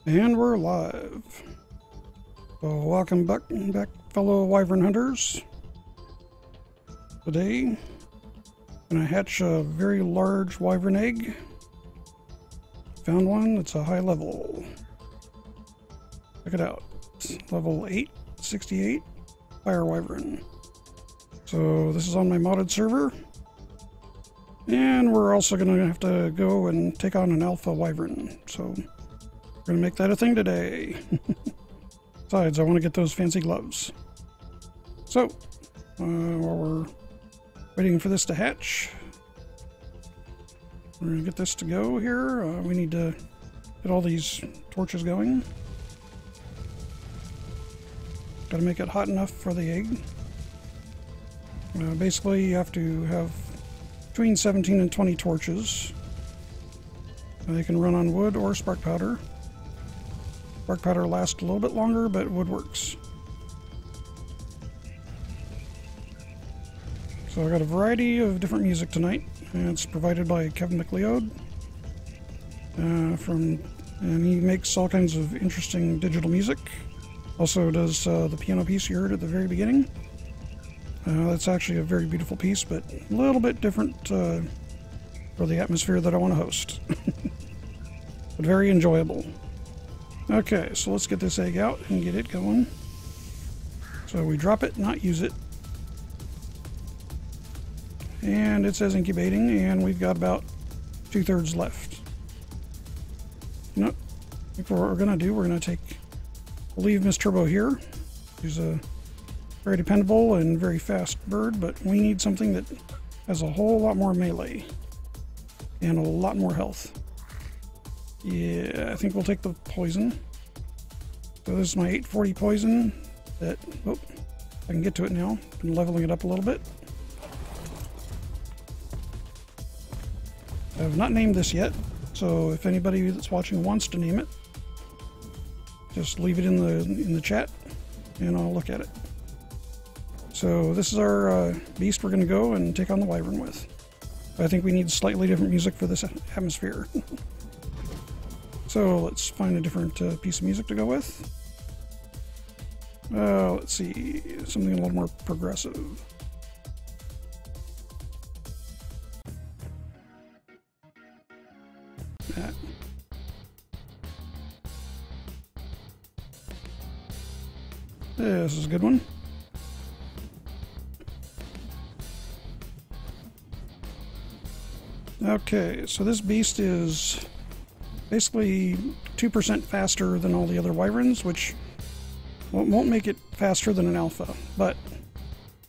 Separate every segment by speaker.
Speaker 1: And we're live. So welcome back, fellow Wyvern hunters. Today, I'm gonna hatch a very large Wyvern egg. Found one that's a high level. Check it out. It's level 868 Fire Wyvern. So this is on my modded server. And we're also gonna have to go and take on an alpha Wyvern. So we're gonna make that a thing today. Besides, I want to get those fancy gloves. So, while we're waiting for this to hatch, we're gonna get this to go here. We need to get all these torches going. Gotta make it hot enough for the egg. Basically, you have to have between 17 and 20 torches. They can run on wood or spark powder. Spark powder lasts a little bit longer, but wood works. So I got a variety of different music tonight, and it's provided by Kevin MacLeod. And he makes all kinds of interesting digital music. Also does the piano piece you heard at the very beginning. That's actually a very beautiful piece, but a little bit different for the atmosphere that I want to host. But very enjoyable. Okay, so let's get this egg out and get it going. So we drop it, not use it. And it says incubating, and we've got about 2/3 left. You know, I think what we're going to do, we're going to leave Miss Turbo here. She's a very dependable and very fast bird, but we need something that has a whole lot more melee and a lot more health. Yeah, I think we'll take the poison. So this is my 840 poison that, oh, I can get to it now. I'm leveling it up a little bit. I have not named this yet, so if anybody that's watching wants to name it, just leave it in the chat and I'll look at it. So this is our beast we're going to go and take on the Wyvern with. I think we need slightly different music for this atmosphere. So let's find a different piece of music to go with. Let's see, something a little more progressive. That. This is a good one. Okay, so this beast is basically 2% faster than all the other Wyverns, which won't make it faster than an alpha, but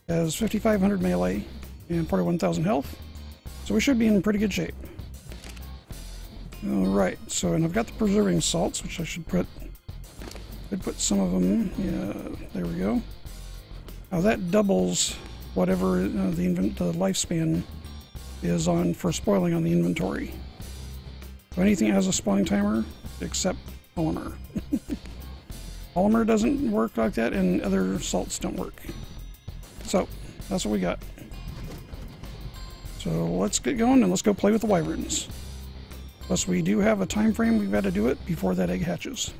Speaker 1: has 5,500 melee and 41,000 health, so we should be in pretty good shape. Alright, so, and I've got the preserving salts, which I should put some of them, yeah, there we go. Now that doubles whatever the lifespan is on for spoiling on the inventory. So anything that has a spoiling timer, except polymer. Polymer doesn't work like that, and other salts don't work. So, that's what we got. So let's get going and let's go play with the Wyverns. Plus we do have a time frame we've got to do it before that egg hatches.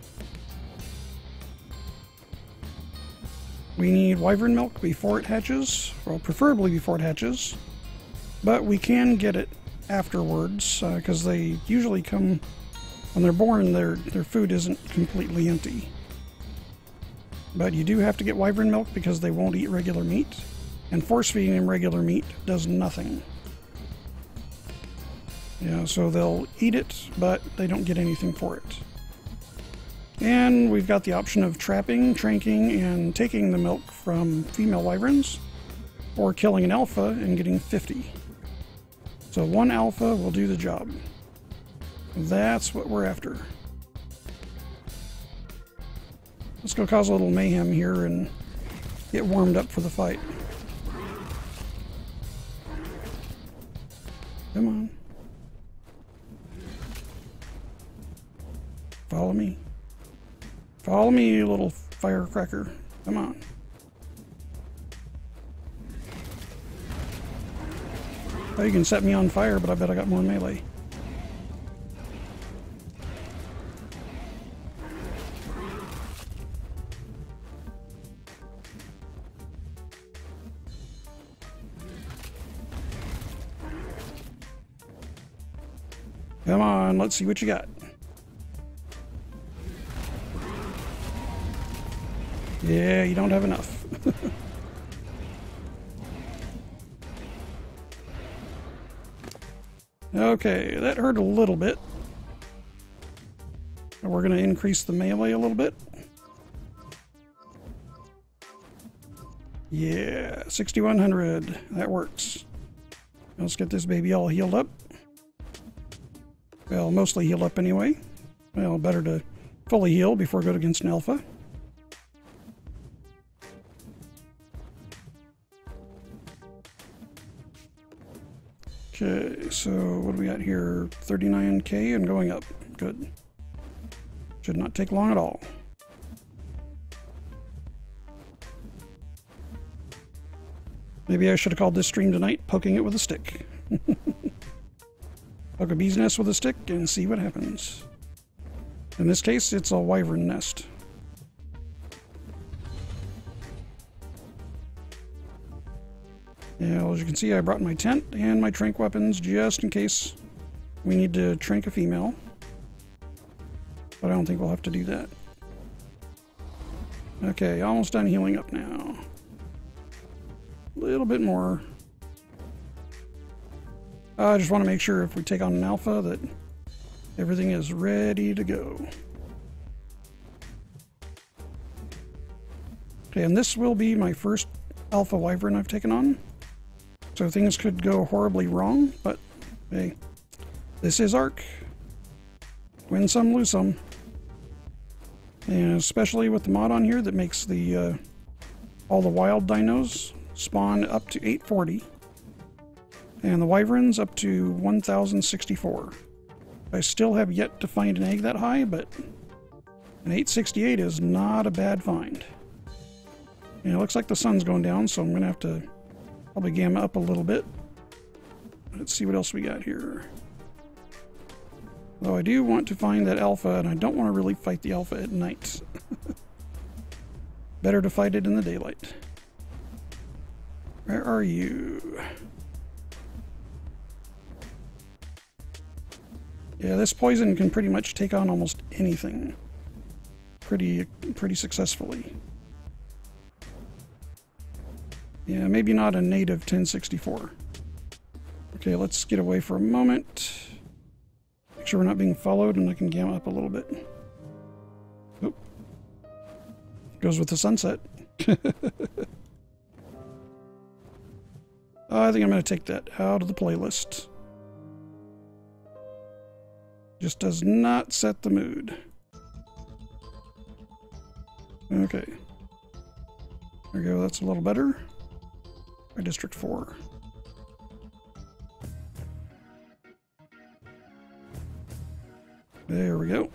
Speaker 1: We need Wyvern milk before it hatches, well, preferably before it hatches, but we can get it afterwards, because they usually come when they're born, their food isn't completely empty. But you do have to get Wyvern milk because they won't eat regular meat, and force feeding them regular meat does nothing. Yeah, so they'll eat it, but they don't get anything for it. And we've got the option of trapping, tranking, and taking the milk from female Wyverns, or killing an alpha and getting 50. So one alpha will do the job. That's what we're after. Let's go cause a little mayhem here and get warmed up for the fight. Come on. Follow me. Follow me, you little firecracker. Come on. Oh, you can set me on fire, but I bet I got more melee. Come on, let's see what you got. Yeah, you don't have enough. Okay, that hurt a little bit. We're going to increase the melee a little bit. Yeah, 6,100. That works. Let's get this baby all healed up. Well, mostly healed up anyway. Well, better to fully heal before I go against an alpha. Okay, so what do we got here? 39k and going up. Good. Should not take long at all. Maybe I should have called this stream tonight Poking It with a Stick. Poke a bee's nest with a stick and see what happens. In this case, it's a wyvern nest. Yeah, well, as you can see, I brought my tent and my trank weapons just in case we need to trank a female. But I don't think we'll have to do that. Okay, almost done healing up now. A little bit more. I just want to make sure if we take on an alpha that everything is ready to go. Okay, and this will be my first alpha wyvern I've taken on. So things could go horribly wrong, but hey, this is Ark. Win some, lose some. And especially with the mod on here that makes the all the wild dinos spawn up to 840. And the wyverns up to 1064. I still have yet to find an egg that high, but an 868 is not a bad find. And it looks like the sun's going down, so I'm going to have to probably gamma up a little bit. Let's see what else we got here. Though I do want to find that alpha, and I don't want to really fight the alpha at night. Better to fight it in the daylight. Where are you? Yeah, this poison can pretty much take on almost anything. Pretty successfully. Yeah, maybe not a native 1064. Okay, let's get away for a moment. Make sure we're not being followed, and I can gamma up a little bit. Oop. Goes with the sunset. I think I'm going to take that out of the playlist. Just does not set the mood. Okay. There we go, that's a little better. By District 4. There we go.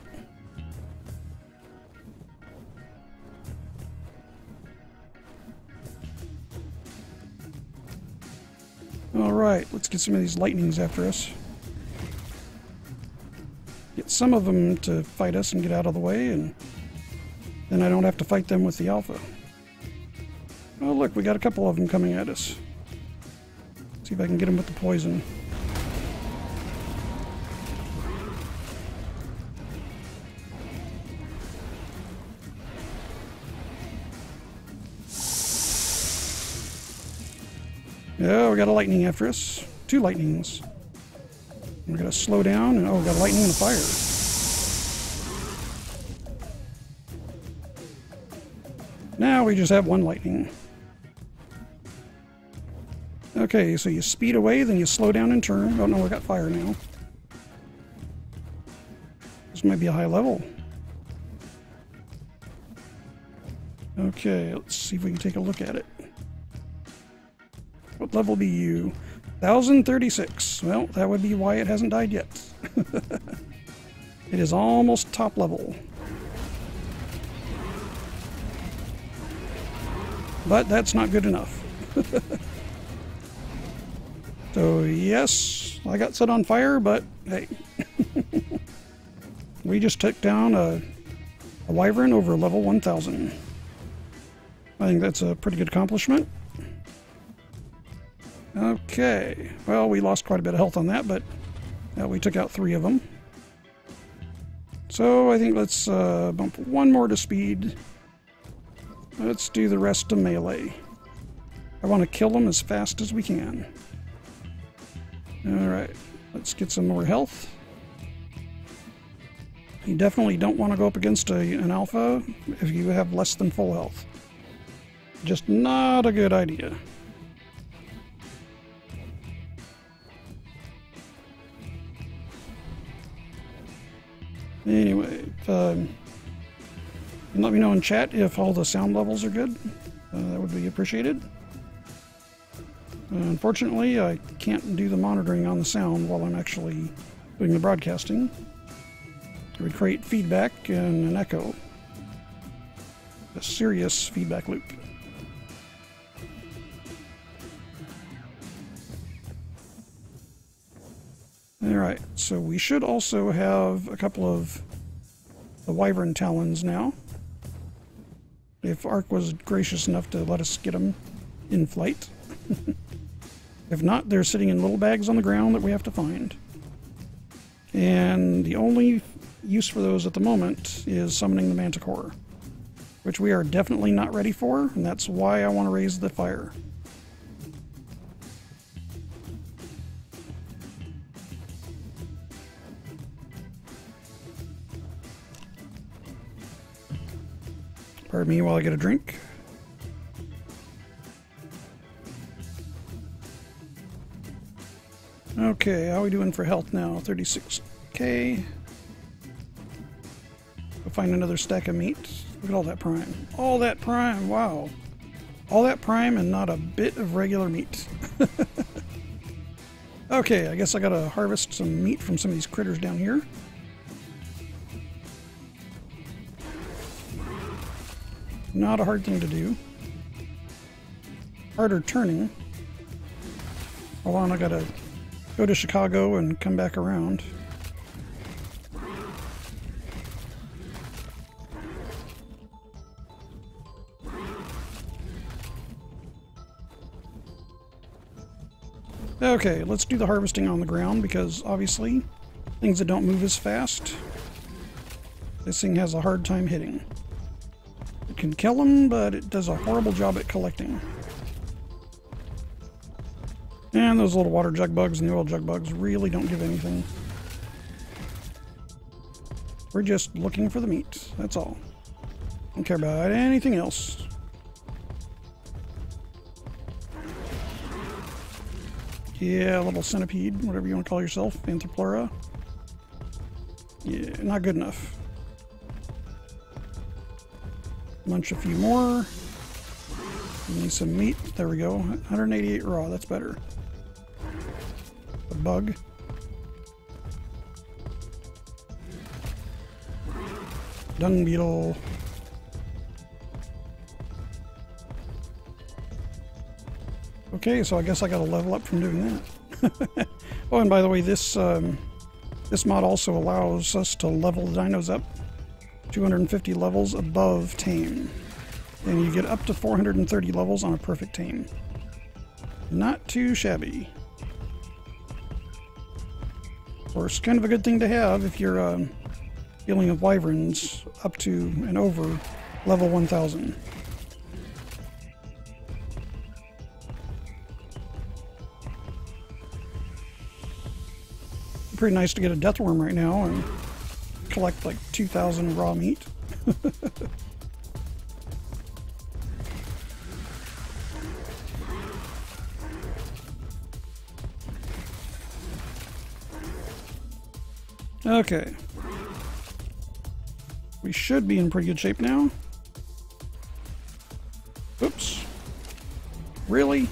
Speaker 1: Alright, let's get some of these lightnings after us. Get some of them to fight us and get out of the way, and then I don't have to fight them with the alpha. Oh look, we got a couple of them coming at us. See if I can get them with the poison. Oh, we got a lightning after us. 2 lightnings. We gotta slow down, and oh, we got a lightning and a fire. Now we just have 1 lightning. Okay, so you speed away, then you slow down and turn. Oh no, we got fire now. This might be a high level. Okay, let's see if we can take a look at it. What level be you? 1036. Well, that would be why it hasn't died yet. It is almost top level. But that's not good enough. So yes, I got set on fire, but hey. We just took down a wyvern over level 1000. I think that's a pretty good accomplishment. Okay, well, we lost quite a bit of health on that, but We took out 3 of them. So I think let's bump 1 more to speed. Let's do the rest to melee. I want to kill them as fast as we can. Alright, let's get some more health. You definitely don't want to go up against an alpha if you have less than full health. Just not a good idea. Anyway, let me know in chat if all the sound levels are good. That would be appreciated. Unfortunately, I can't do the monitoring on the sound while I'm actually doing the broadcasting. It would create feedback and an echo. A serious feedback loop. Alright, so we should also have a couple of the Wyvern talons now. If Ark was gracious enough to let us get them in flight. If not, they're sitting in little bags on the ground that we have to find. And the only use for those at the moment is summoning the Manticore, which we are definitely not ready for, and that's why I want to raise the fire. Pardon me while I get a drink. Okay, how are we doing for health now? 36k. Go find another stack of meat. Look at all that prime. All that prime, wow. All that prime and not a bit of regular meat. Okay, I guess I gotta harvest some meat from some of these critters down here. Not a hard thing to do. Harder turning. Hold on, I gotta go to Chicago and come back around. Okay, let's do the harvesting on the ground because obviously things that don't move as fast, this thing has a hard time hitting. It can kill them, but it does a horrible job at collecting. And those little water jug bugs and the oil jug bugs really don't give anything. We're just looking for the meat, that's all. Don't care about anything else. Yeah, little centipede, whatever you want to call yourself, Anthropleura. Yeah, not good enough. Munch a few more. We need some meat. There we go. 188 raw, that's better. A bug. Dung beetle. Okay, so I guess I gotta level up from doing that. Oh, and by the way, this mod also allows us to level the dinos up 250 levels above tame. And you get up to 430 levels on a perfect tame. Not too shabby. Of course, kind of a good thing to have if you're dealing with wyverns up to and over level 1000. Pretty nice to get a death worm right now and collect like 2,000 raw meat. Okay. We should be in pretty good shape now. Oops. Really?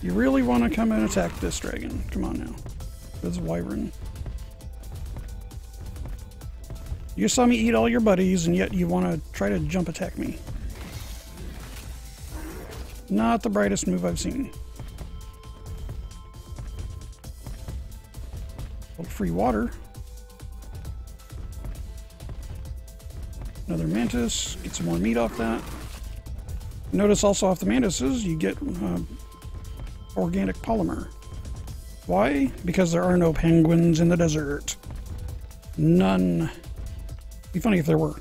Speaker 1: You really want to come and attack this dragon? Come on now. This wyvern. You saw me eat all your buddies, and yet you want to try to jump attack me. Not the brightest move I've seen. Free water. Another mantis. Get some more meat off that. Notice also off the mantises you get organic polymer. Why? Because there are no penguins in the desert. None. Be funny if there were.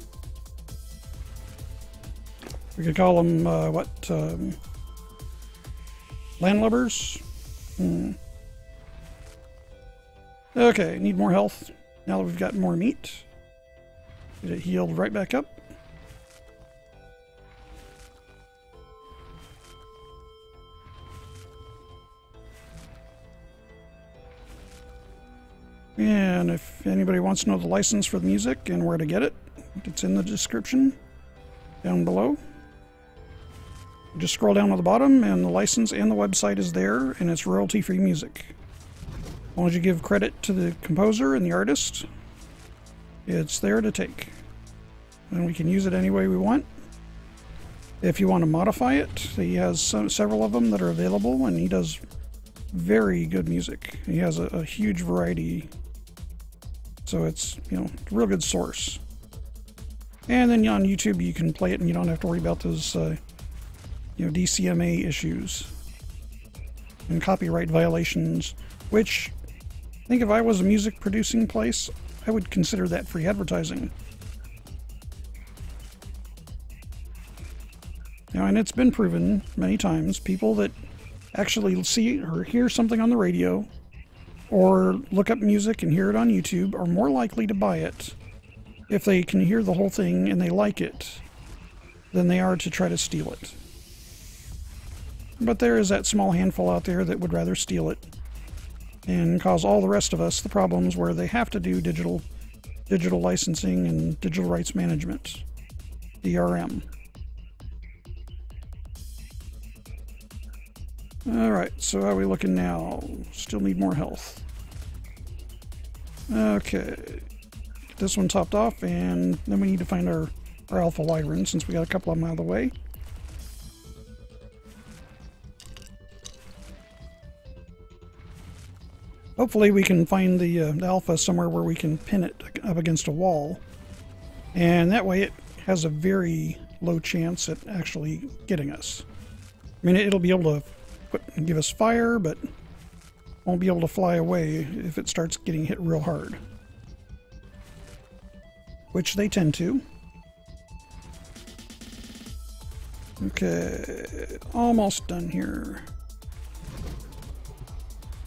Speaker 1: We could call them, landlubbers? Okay, need more health. Now that we've got more meat. Get it healed right back up. And if anybody wants to know the license for the music and where to get it, it's in the description down below. Just scroll down to the bottom and the license and the website is there, and it's royalty-free music. As long as you give credit to the composer and the artist, it's there to take. And we can use it any way we want. If you want to modify it, he has several of them that are available, and he does very good music. He has a huge variety. So it's, a real good source. And then on YouTube you can play it and you don't have to worry about those, DCMA issues and copyright violations, which I think if I was a music producing place, I would consider that free advertising. And it's been proven many times, people that actually see or hear something on the radio or look up music and hear it on YouTube are more likely to buy it if they can hear the whole thing and they like it than they are to try to steal it. But there is that small handful out there that would rather steal it and cause all the rest of us the problems where they have to do digital licensing and digital rights management, DRM. Alright, so how are we looking now? Still need more health. Okay. Get this one topped off, and then we need to find our alpha Wyvren, since we got a couple of them out of the way. Hopefully we can find the alpha somewhere where we can pin it up against a wall. And that way it has a very low chance at actually getting us. I mean, it'll be able to give us fire, but won't be able to fly away if it starts getting hit real hard. Which they tend to. Okay, almost done here.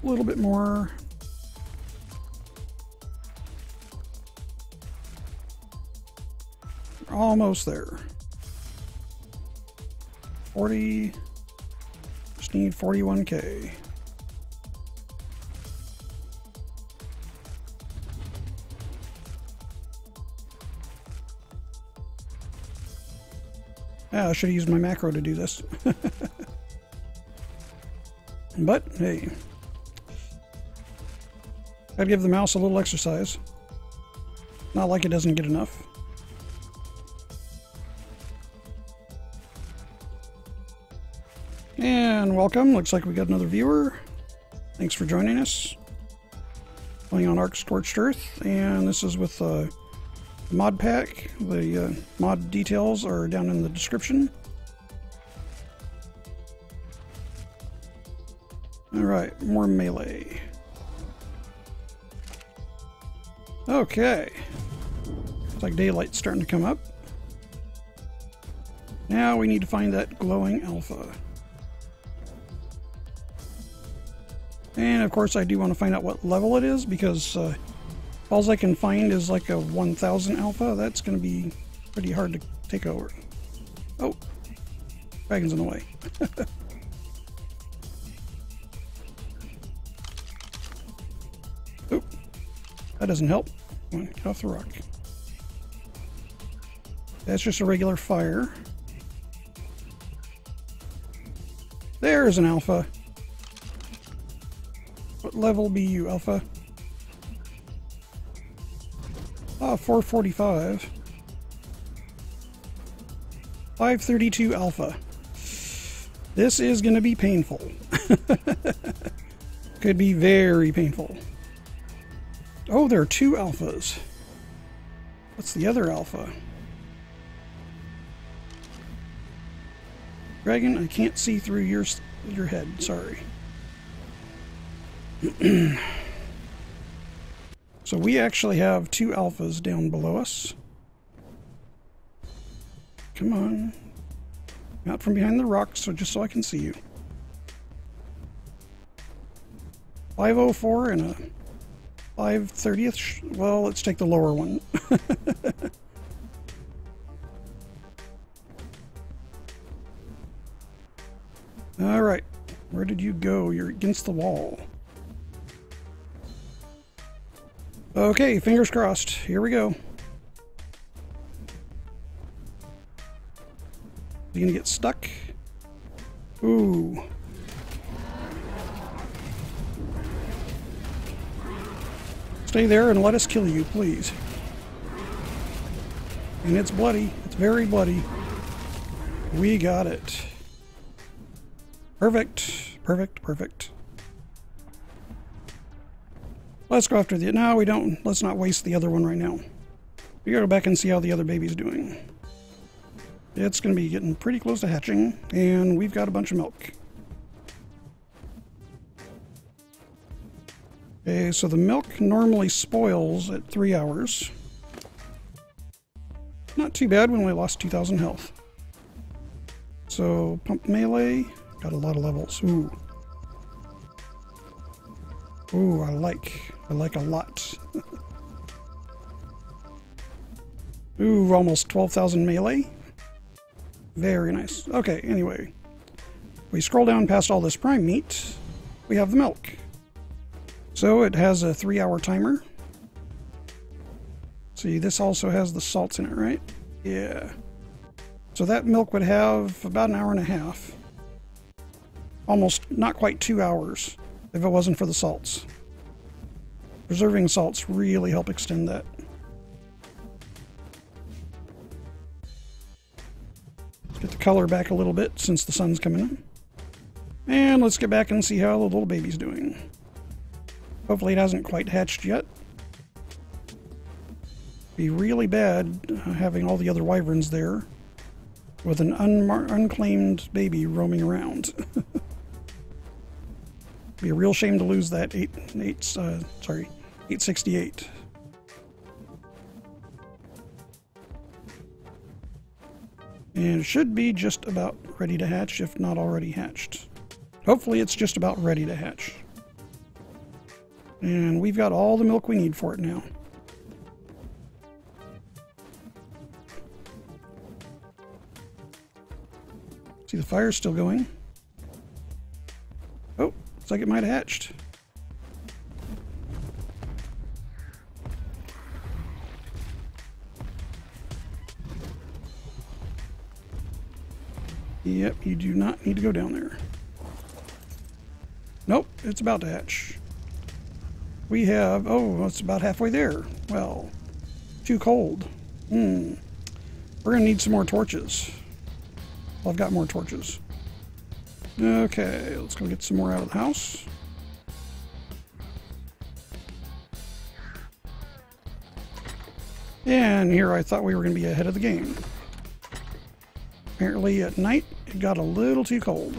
Speaker 1: A little bit more. Almost there. 40. Just need 41K. I should have used my macro to do this. But, hey. Gotta give the mouse a little exercise. Not like it doesn't get enough. And welcome. Looks like we got another viewer. Thanks for joining us. Playing on Ark Scorched Earth, and this is with mod pack. The mod details are down in the description. Alright, more melee. Okay. Looks like daylight's starting to come up. Now we need to find that glowing alpha. And of course I do want to find out what level it is, because all I can find is like a 1000 alpha. That's going to be pretty hard to take over. Oh, dragon's in the way. Oh, that doesn't help. Come on, get off the rock. That's just a regular fire. There's an alpha. What level be you, alpha? Ah, 445. 532 alpha. This is going to be painful. Could be very painful. Oh, there are two alphas. What's the other alpha? Dragon, I can't see through your head. Sorry. So we actually have 2 alphas down below us. Come on. Out from behind the rocks, so just so I can see you. 504 and a 5/30th. Well, let's take the lower one. All right. Where did you go? You're against the wall. Okay, fingers crossed. Here we go. You gonna get stuck? Ooh. Stay there and let us kill you, please. And it's bloody. It's very bloody. We got it. Perfect. Perfect. Perfect. Let's go after the... No, we don't. Let's not waste the other one right now. We gotta go back and see how the other baby's doing. It's going to be getting pretty close to hatching, and we've got a bunch of milk. Okay, so the milk normally spoils at 3 hours. Not too bad when we lost 2,000 health. So, pump melee, got a lot of levels. Ooh. Ooh, I like a lot. Ooh, almost 12,000 melee. Very nice. Okay, anyway. We scroll down past all this prime meat. We have the milk. So it has a 3-hour timer. See, this also has the salts in it, right? Yeah. So that milk would have about an hour and a half. Almost, not quite 2 hours, if it wasn't for the salts. Preserving salts really help extend that. Get the color back a little bit since the sun's coming in. And let's get back and see how the little baby's doing. Hopefully it hasn't quite hatched yet. Be really bad having all the other wyverns there with an unclaimed baby roaming around. Be a real shame to lose that 868. And it should be just about ready to hatch, if not already hatched. Hopefully it's just about ready to hatch. And we've got all the milk we need for it now. See, the fire's still going. Oh, looks like it might have hatched. Yep, you do not need to go down there. Nope, it's about to hatch. We have... Oh, it's about halfway there. Well, too cold. We're going to need some more torches. Well, I've got more torches. Okay, let's go get some more out of the house. And here I thought we were going to be ahead of the game. Apparently at night it got a little too cold.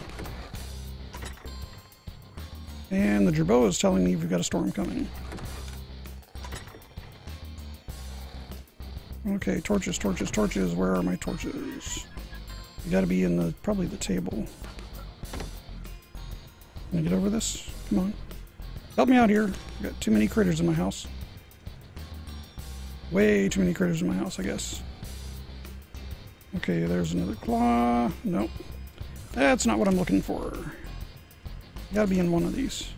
Speaker 1: And the gerbo is telling me we've got a storm coming. Okay, torches, torches, torches. Where are my torches? You gotta be in the, probably the table. Can I get over this? Come on. Help me out here. I've got too many critters in my house. Way too many critters in my house, I guess. Okay, there's another claw. Nope. That's not what I'm looking for. Gotta be in one of these.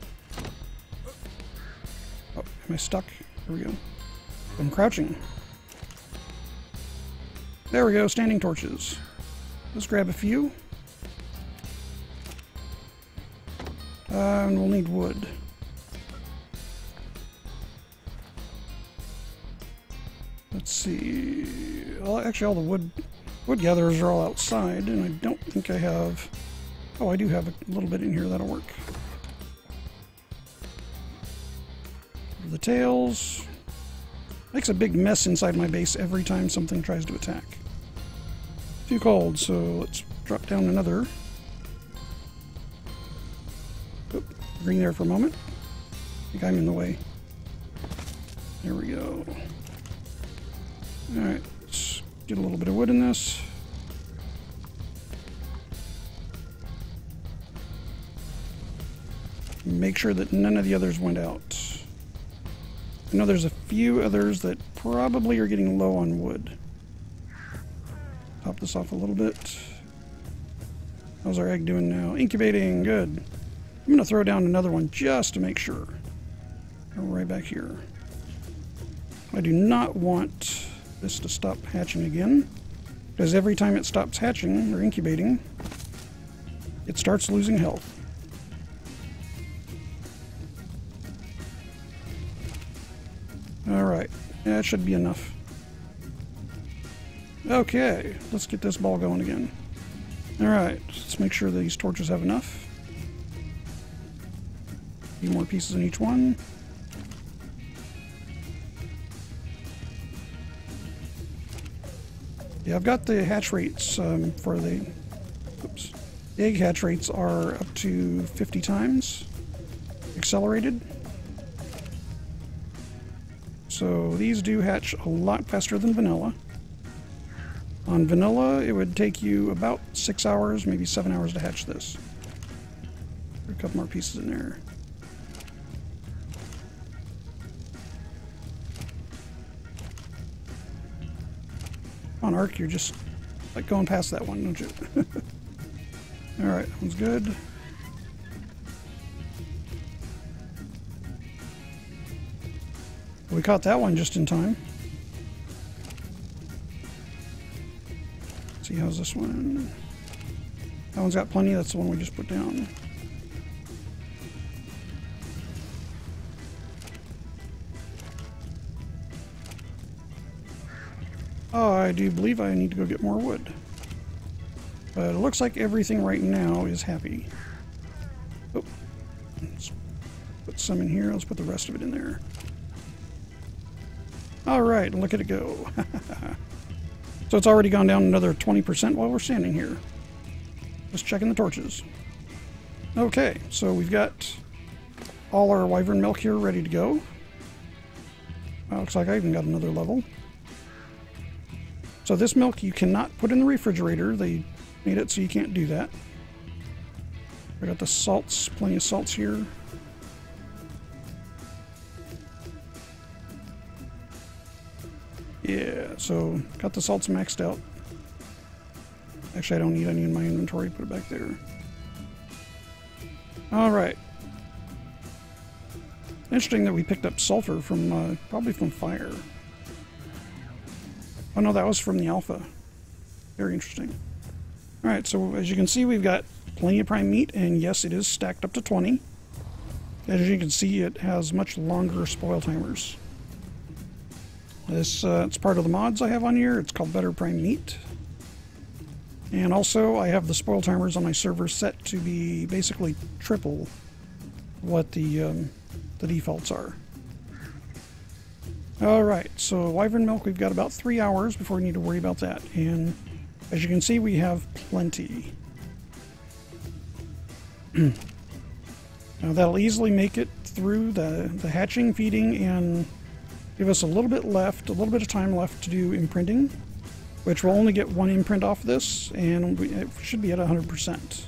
Speaker 1: Oh, am I stuck? There we go. I'm crouching. There we go, standing torches. Let's grab a few. And we'll need wood. Let's see. Well, actually, all the wood gatherers are all outside, and I don't think I have... Oh, I do have a little bit in here. That'll work. The tails. Makes a big mess inside my base every time something tries to attack. Too cold, so let's drop down another. Oop, green there for a moment. think I'm in the way. There we go. Alright, let's get a little bit of wood in this. Make sure that none of the others went out. I know there's a few others that probably are getting low on wood. Top this off a little bit. How's our egg doing now? Incubating, good. I'm going to throw down another one just to make sure. Right back here. I do not want this to stop hatching again, because every time it stops hatching or incubating, it starts losing health. Alright, that should be enough. Okay, let's get this ball going again. Alright, let's make sure these torches have enough. A few more pieces in each one. Yeah, I've got the hatch rates for the... Oops. The egg hatch rates are up to 50 times accelerated. So these do hatch a lot faster than vanilla. On vanilla, it would take you about 6 hours, maybe 7 hours to hatch this. Put a couple more pieces in there. On Ark, you're just like going past that one, don't you? Alright, that one's good. We caught that one just in time. Let's see, how's this one? That one's got plenty, that's the one we just put down. Oh, I do believe I need to go get more wood. But it looks like everything right now is happy. Oh, let's put some in here, let's put the rest of it in there. Alright, look at it go. So it's already gone down another 20% while we're standing here. Just checking the torches. Okay, so we've got all our Wyvern milk here ready to go. Looks like I even got another level. So this milk you cannot put in the refrigerator. They made it so you can't do that. I got the salts, plenty of salts here. Yeah, so got the salts maxed out. Actually, I don't need any in my inventory. Put it back there. Alright. Interesting that we picked up sulfur from, probably from fire. Oh no, that was from the alpha. Very interesting. Alright, so as you can see, we've got plenty of prime meat, and yes, it is stacked up to 20. As you can see, it has much longer spoil timers. This it's part of the mods I have on here. It's called Better Prime Meat. And also, I have the spoil timers on my server set to be basically triple what the defaults are. Alright, so Wyvern milk, we've got about 3 hours before we need to worry about that. And as you can see, we have plenty. Now that'll easily make it through the hatching, feeding, and give us a little bit of time left to do imprinting, which will only get one imprint off this, and it should be at 100%.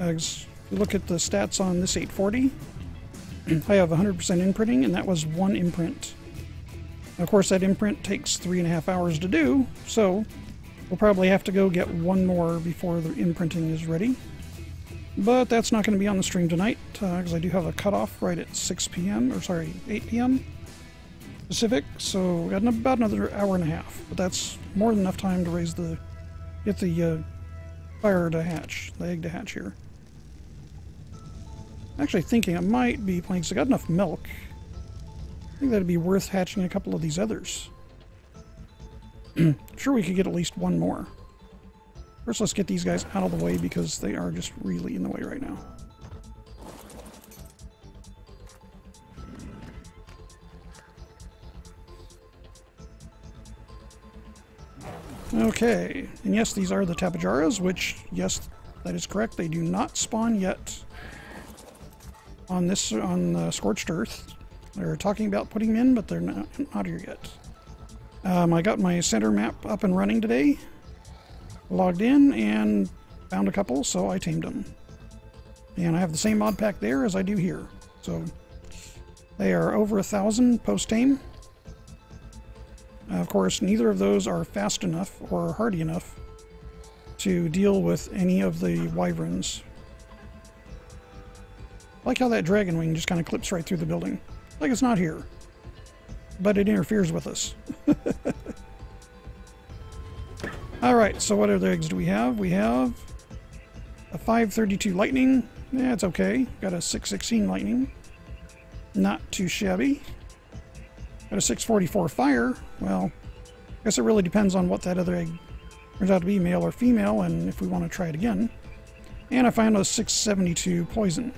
Speaker 1: As you look at the stats on this 840, I have 100% imprinting, and that was one imprint. Of course, that imprint takes 3.5 hours to do, so we'll probably have to go get one more before the imprinting is ready. But that's not going to be on the stream tonight, because I do have a cutoff right at 6 p.m., or sorry, 8 p.m. Pacific, so we got about another hour and a half, but that's more than enough time to get the fire to hatch, the egg to hatch here. Actually thinking I might be playing, because I got enough milk. I think that'd be worth hatching a couple of these others. I'm sure we could get at least one more. First, let's get these guys out of the way, because they are just really in the way right now. Okay, and yes, these are the Tapajaras, which, yes, that is correct, they do not spawn yet. on this on Scorched Earth. They're talking about putting them in, but they're not here yet. I got my center map up and running today. Logged in and found a couple, so I tamed them. And I have the same mod pack there as I do here. So they are over 1,000 post-tame. Of course, neither of those are fast enough or hardy enough to deal with any of the wyverns. I like how that dragon wing just kind of clips right through the building. Like it's not here. But it interferes with us. Alright, so what other eggs do we have? We have a 532 lightning. Yeah, it's okay. Got a 616 lightning. Not too shabby. Got a 644 fire. Well, I guess it really depends on what that other egg turns out to be, male or female, and if we want to try it again. And I found a 672 poison.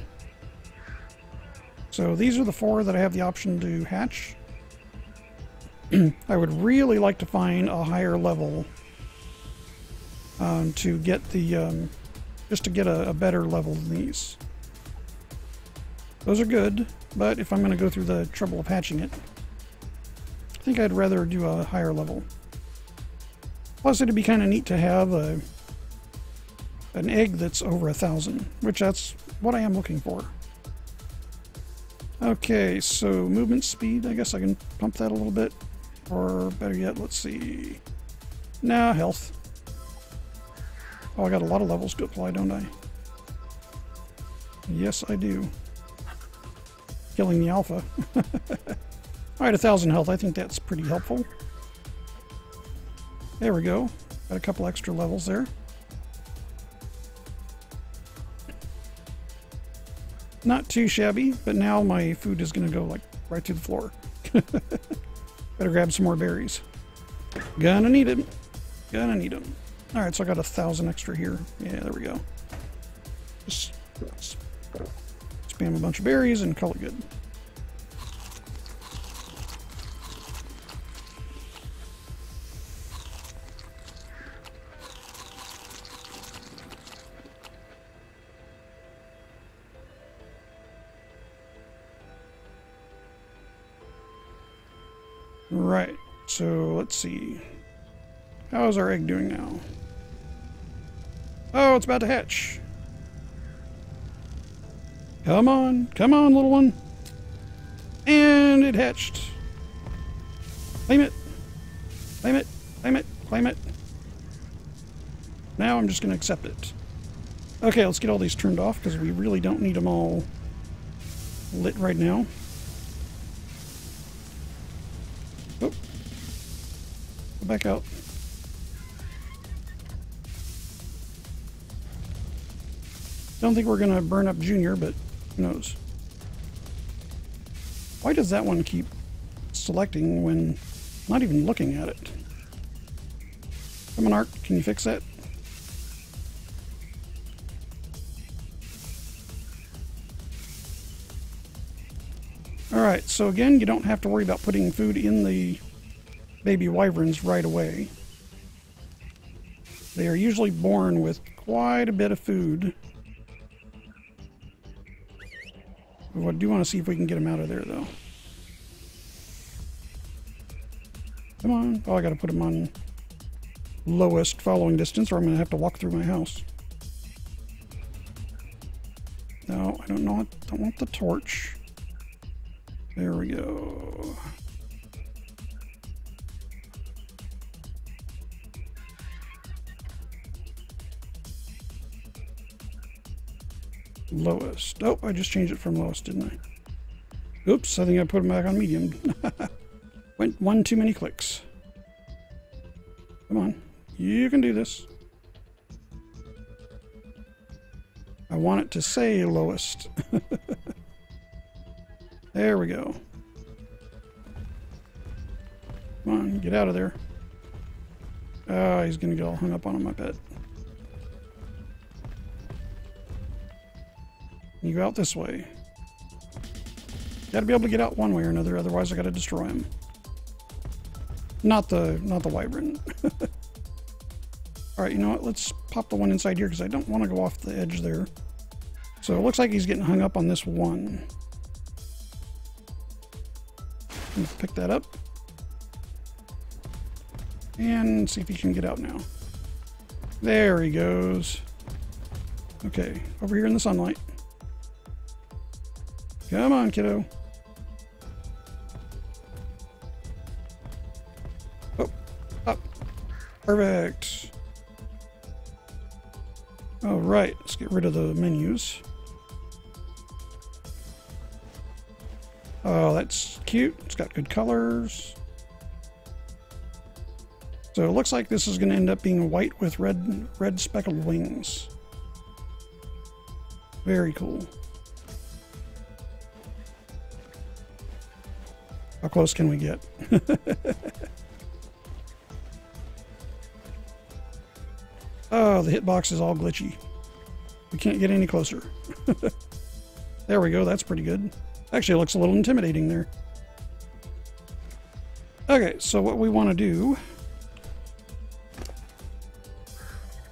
Speaker 1: So these are the 4 that I have the option to hatch. I would really like to find a higher level to get the just to get a better level than these. Those are good, but if I'm going to go through the trouble of hatching it, I think I'd rather do a higher level. Plus, it'd be kind of neat to have an egg that's over 1,000, which that's what I am looking for. Okay, so movement speed, I guess I can pump that a little bit. Or better yet, let's see. Nah, health. Oh, I got a lot of levels to apply, don't I? Yes, I do. Killing the alpha. Alright, 1,000 health. I think that's pretty helpful. There we go. Got a couple extra levels there. Not too shabby, but now my food is going to go like right through the floor. Better grab some more berries. Gonna need them. Gonna need them. Alright, so I got 1,000 extra here. Yeah, there we go. Just spam a bunch of berries and call it good. Right, so let's see. How's our egg doing now? Oh, it's about to hatch. Come on, little one. And it hatched. Claim it. Claim it, claim it, claim it. Now I'm just going to accept it. Okay, let's get all these turned off because we really don't need them all lit right now. Oh. Go back out. Don't think we're going to burn up Junior, but who knows. Why does that one keep selecting when not even looking at it? Come on, Ark, can you fix that? Alright, so again, you don't have to worry about putting food in the baby wyverns right away. They are usually born with quite a bit of food. I do want to see if we can get them out of there, though. Come on. Oh, I got to put them on lowest following distance, or I'm going to have to walk through my house. No, I don't want the torch. There we go. Lowest. Oh, I just changed it from lowest, didn't I? Oops, I think I put them back on medium. Went one too many clicks. Come on, you can do this. I want it to say lowest. There we go. Come on, get out of there. Oh, he's gonna get all hung up on him, I bet. You go out this way. Gotta be able to get out one way or another, otherwise I gotta destroy him. Not the Wyvren. Alright, you know what? Let's pop the one inside here because I don't want to go off the edge there. So it looks like he's getting hung up on this one. I'm gonna pick that up. And see if he can get out now. There he goes. Okay, over here in the sunlight. Come on, kiddo. Oh, up. Perfect. All right, let's get rid of the menus. Oh, that's cute. It's got good colors. So it looks like this is going to end up being white with red speckled wings. Very cool. How close can we get? Oh, the hitbox is all glitchy. We can't get any closer. There we go. That's pretty good. Actually, it looks a little intimidating there. Okay, so what we want to do...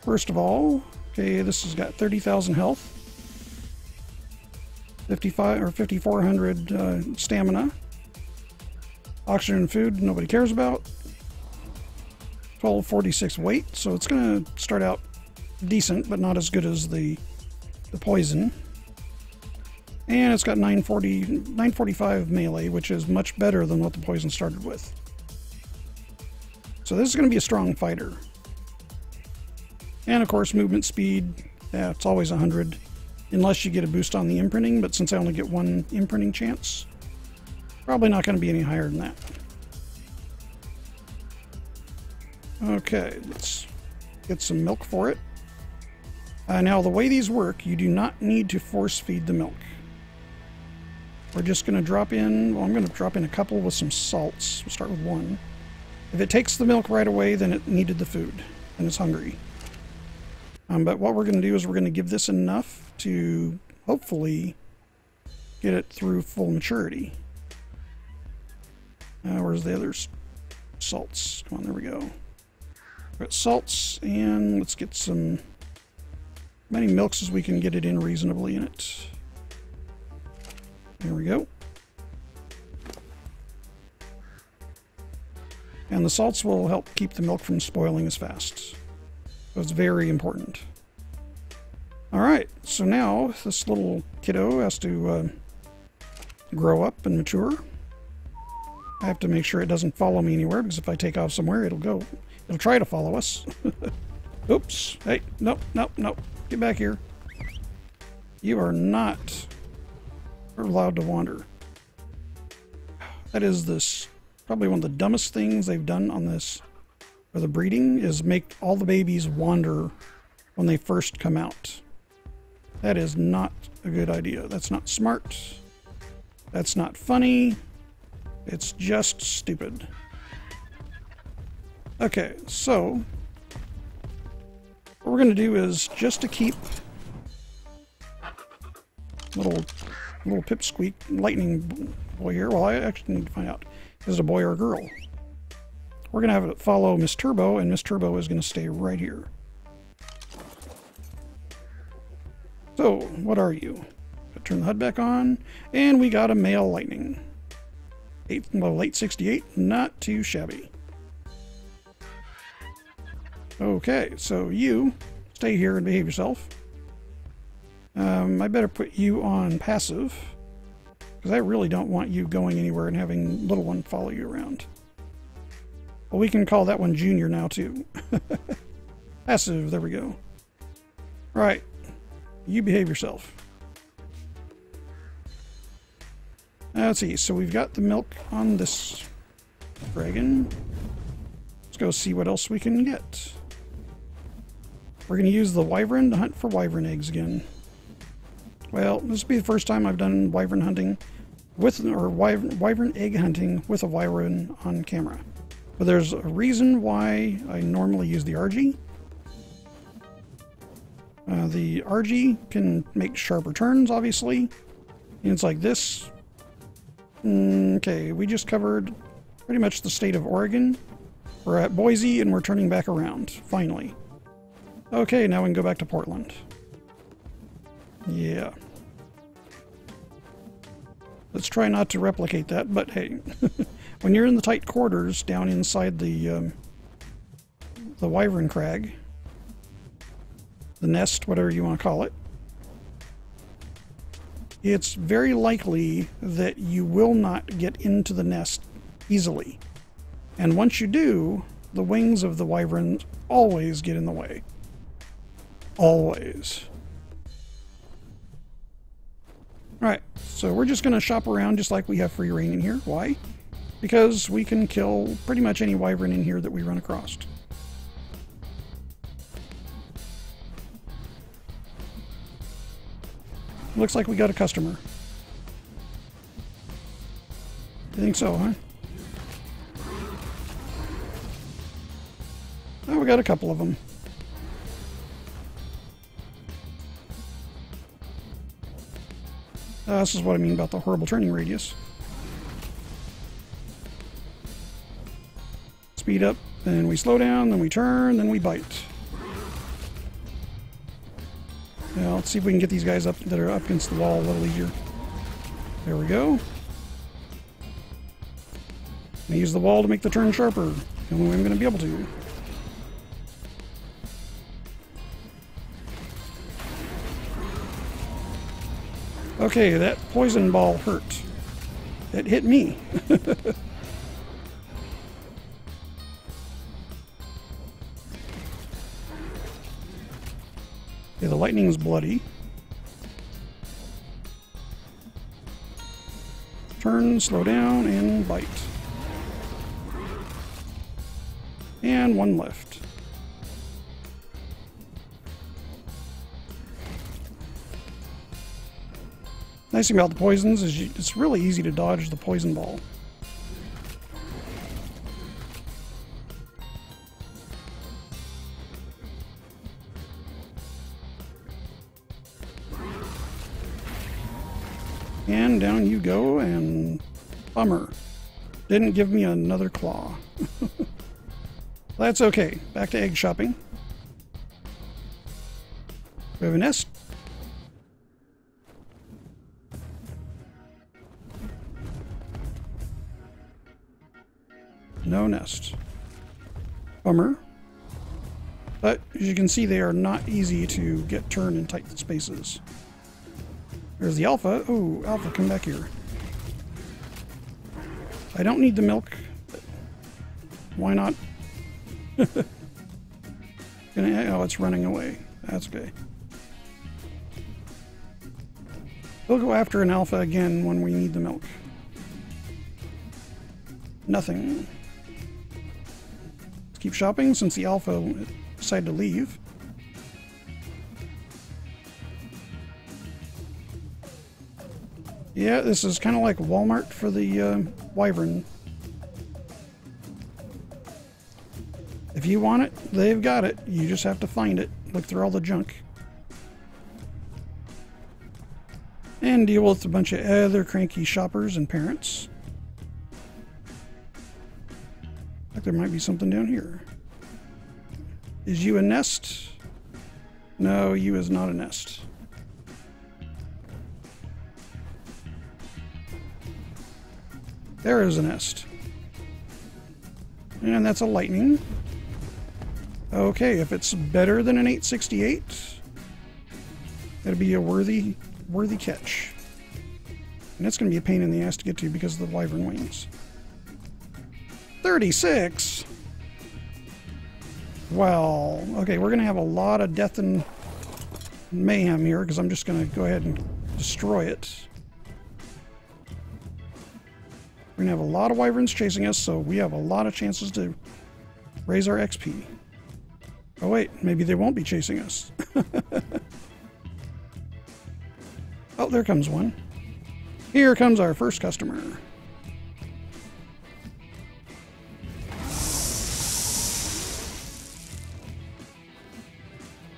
Speaker 1: First of all, okay, this has got 30,000 health. 55 or 5,400 stamina. Oxygen and food, nobody cares about. 1246 weight, so it's going to start out decent, but not as good as the poison. And it's got 945 melee, which is much better than what the poison started with. So this is going to be a strong fighter. And of course, movement speed, yeah, it's always 100, unless you get a boost on the imprinting, but since I only get one imprinting chance, probably not going to be any higher than that. Okay, let's get some milk for it. Now, the way these work, you do not need to force feed the milk. We're just going to drop in, well, I'm going to drop in a couple with some salts. We'll start with one. If it takes the milk right away, then it needed the food, and it's hungry. But what we're going to do is we're going to give this enough to hopefully get it through full maturity. Where's the other salts? Come on, there we go. Got salts, and let's get some many milks as we can get it in reasonably in it. There we go. And the salts will help keep the milk from spoiling as fast. So it's very important. Alright, so now this little kiddo has to grow up and mature. I have to make sure it doesn't follow me anywhere, because if I take off somewhere, it'll try to follow us. Oops. Hey, nope, nope, nope. Get back here. You are not allowed to wander. That is probably one of the dumbest things they've done on this, for the breeding, is make all the babies wander when they first come out. That is not a good idea. That's not smart. That's not funny. It's just stupid. Okay, so what we're going to do is, just to keep little pipsqueak lightning boy here. Well, I actually need to find out, is it a boy or a girl? We're going to have it follow Miss Turbo, and Miss Turbo is going to stay right here. So, what are you? Turn the HUD back on, and we got a male lightning. Late 68, not too shabby. Okay, so you stay here and behave yourself. I better put you on passive, because I really don't want you going anywhere and having little one follow you around. Well, we can call that one Junior now, too. Passive, there we go. Right, you behave yourself. Let's see, so we've got the milk on this dragon. Let's go see what else we can get. We're going to use the Wyvren to hunt for Wyvern eggs again. Well, this will be the first time I've done Wyvern hunting with, or Wyvern egg hunting with a Wyvern on camera. But there's a reason why I normally use the RG. The RG can make sharper turns, obviously. And it's like this. Okay, we just covered pretty much the state of Oregon. We're at Boise, and we're turning back around, finally. Okay, now we can go back to Portland. Yeah. Let's try not to replicate that, but hey, when you're in the tight quarters down inside the Wyvern crag, the nest, whatever you want to call it, it's very likely that you will not get into the nest easily. And once you do, the wings of the Wyvern always get in the way. Always. Alright, so we're just going to shop around just like we have free reign in here. Why? Because we can kill pretty much any Wyvern in here that we run across. Looks like we got a customer. You think so, huh? Oh, we got a couple of them. This is what I mean about the horrible turning radius. Speed up, then we slow down, then we turn, then we bite. Now, let's see if we can get these guys up that are up against the wall a little easier. There we go. I use the wall to make the turn sharper. The only way I'm going to be able to. Okay, that poison ball hurt. It hit me. Okay, the lightning's bloody. Turn, slow down, and bite. And one left. Nice thing about the poisons is it's really easy to dodge the poison ball. And down you go, and bummer. Didn't give me another claw. That's okay. Back to egg shopping. We have a nest. No nest. Bummer. But as you can see, they are not easy to get turned in tight spaces. There's the alpha. Oh, alpha, come back here. I don't need the milk. But why not? Oh, it's running away. That's okay. We'll go after an alpha again when we need the milk. Nothing. Let's keep shopping since the alpha decided to leave. Yeah, this is kind of like Walmart for the Wyvern. If you want it, they've got it. You just have to find it. Look through all the junk. And deal with a bunch of other cranky shoppers and parents. Like there might be something down here. Is you a nest? No, you is not a nest. There is a nest. And that's a lightning. Okay, if it's better than an 868, it'll be a worthy catch. And it's going to be a pain in the ass to get to because of the Wyvern wings. 36? Well, okay, we're going to have a lot of death and mayhem here because I'm just going to go ahead and destroy it. We're going to have a lot of Wyverns chasing us, so we have a lot of chances to raise our XP. Oh wait, maybe they won't be chasing us. Oh, there comes one. Here comes our first customer.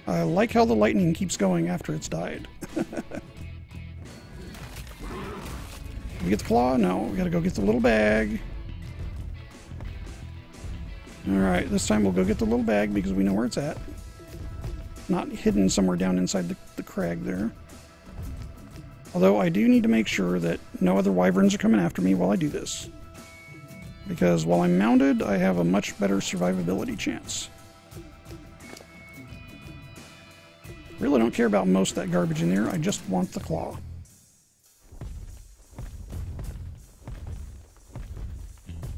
Speaker 1: I like how the lightning keeps going after it's died. We get the claw? No, we gotta go get the little bag. Alright, this time we'll go get the little bag because we know where it's at. Not hidden somewhere down inside the crag there. Although I do need to make sure that no other wyverns are coming after me while I do this. Because while I'm mounted, I have a much better survivability chance. Really don't care about most of that garbage in there. I just want the claw.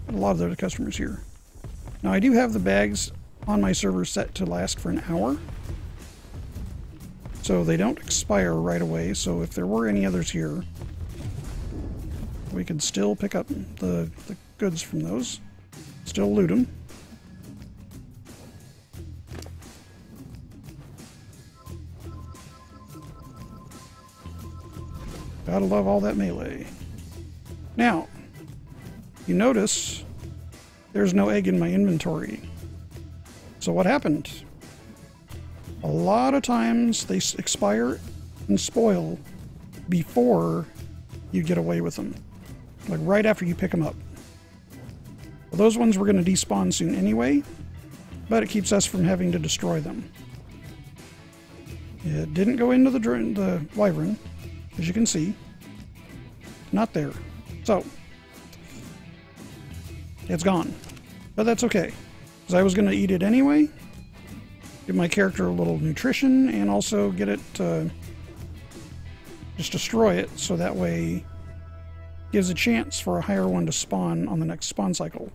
Speaker 1: Got a lot of other customers here. Now I do have the bags on my server set to last for an hour. So they don't expire right away. So if there were any others here, we could still pick up the goods from those. Still loot them. Gotta love all that melee. Now, you notice there's no egg in my inventory. So what happened? A lot of times they expire and spoil before you get away with them. Like right after you pick them up. Well, those ones were going to despawn soon anyway, but it keeps us from having to destroy them. It didn't go into the wyvern, as you can see. Not there. So, it's gone. But that's okay, because I was going to eat it anyway. Give my character a little nutrition, and also get it, just destroy it, so that way gives a chance for a higher one to spawn on the next spawn cycle,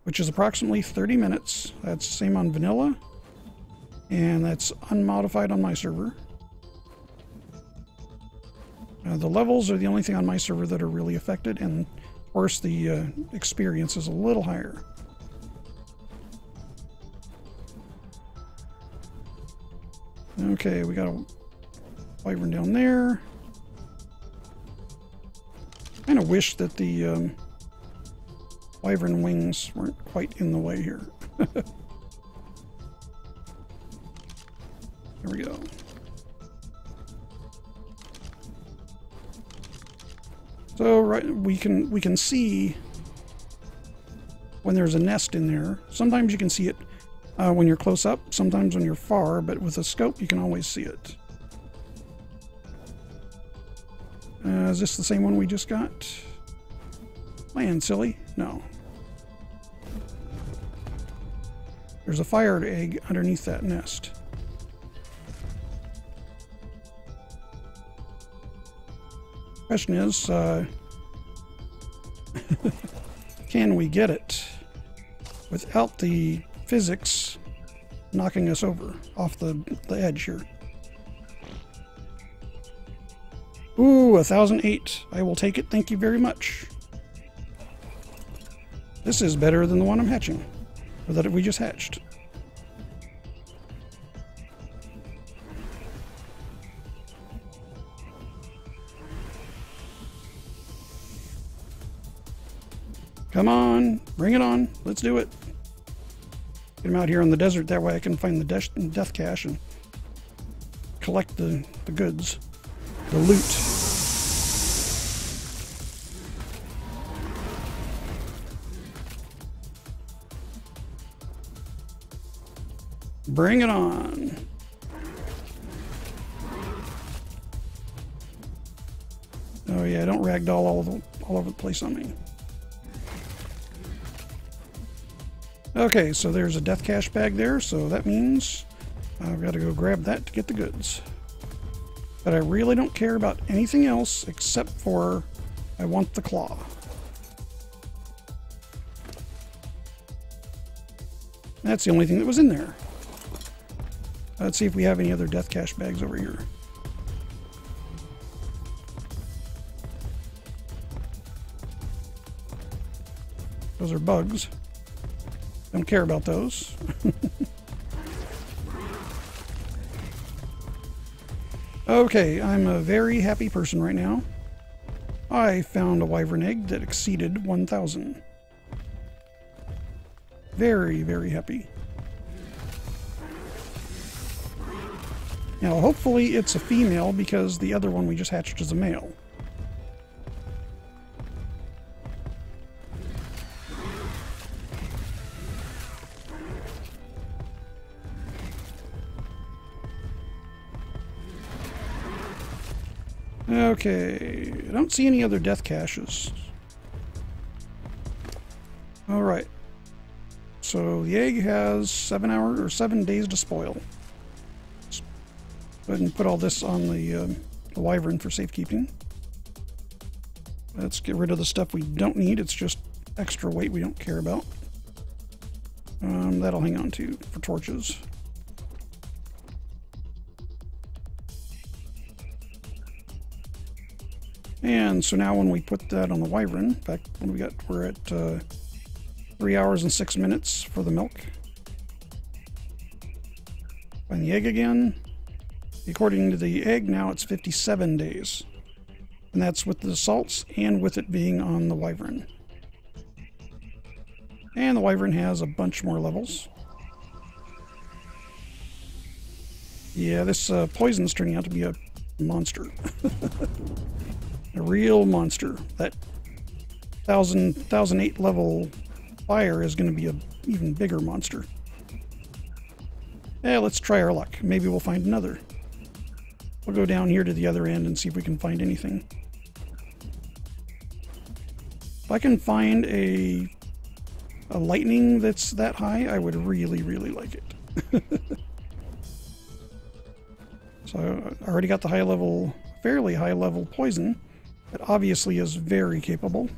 Speaker 1: which is approximately 30 minutes. That's the same on vanilla, and that's unmodified on my server. The levels are the only thing on my server that are really affected, and of course the experience is a little higher. Okay, we got a wyvern down there. I kind of wish that the wyvern wings weren't quite in the way here. There we go. So we can see when there's a nest in there. Sometimes you can see it when you're close up, sometimes when you're far, but with a scope you can always see it. Is this the same one we just got? Man, silly. No. There's a fired egg underneath that nest. Question is, can we get it without the physics knocking us over off the edge here? Ooh, 1008. I will take it. Thank you very much. This is better than the one I'm hatching, or that we just hatched. Come on, bring it on. Let's do it. Get him out here on the desert. That way I can find the death cache and collect the goods, the loot. Bring it on. Oh yeah, don't ragdoll all over the place on me. Okay, so there's a death cache bag there, so that means I've got to go grab that to get the goods. But I really don't care about anything else except for I want the claw. That's the only thing that was in there. Let's see if we have any other death cache bags over here. Those are bugs. Don't care about those. Okay, I'm a very happy person right now. I found a wyvern egg that exceeded 1,000. Very, very happy. Now, hopefully it's a female because the other one we just hatched is a male. Okay, I don't see any other death caches. Alright. So the egg has 7 days to spoil. Let's go ahead and put all this on the Wyvern for safekeeping. Let's get rid of the stuff we don't need. It's just extra weight we don't care about. That'll hang on to for torches. And so now when we put that on the Wyvern, in fact, what do we got? We're at 3 hours and 6 minutes for the milk. Find the egg again. According to the egg, now it's 57 days. And that's with the salts and with it being on the Wyvern. And the Wyvern has a bunch more levels. Yeah, this poison's turning out to be a monster. A real monster. That 1008 level fire is going to be an even bigger monster. Yeah, let's try our luck. Maybe we'll find another. We'll go down here to the other end and see if we can find anything. If I can find a lightning that's that high, I would really, really like it. So I already got the high level, fairly high level poison. That obviously is very capable.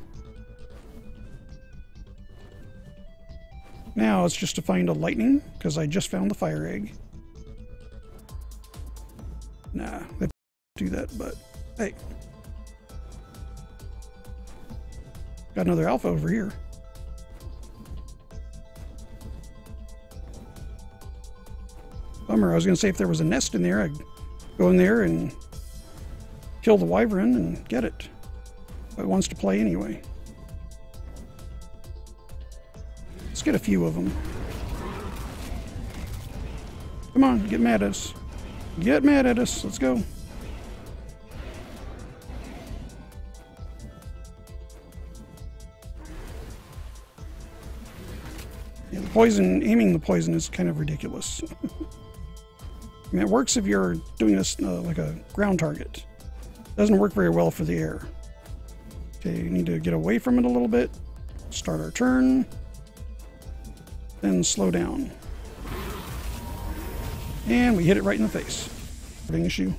Speaker 1: Now it's just to find a lightning, because I just found the fire egg. Nah, they do that, but hey. Got another alpha over here. Bummer, I was going to say if there was a nest in there, I'd go in there and kill the Wyvern and get it. But it wants to play anyway. Let's get a few of them. Come on, get mad at us. Get mad at us. Let's go. Yeah, the poison, aiming the poison is kind of ridiculous. I mean, it works if you're doing this like a ground target. It doesn't work very well for the air. Okay, you need to get away from it a little bit. Start our turn. Then slow down. And we hit it right in the face. Big issue.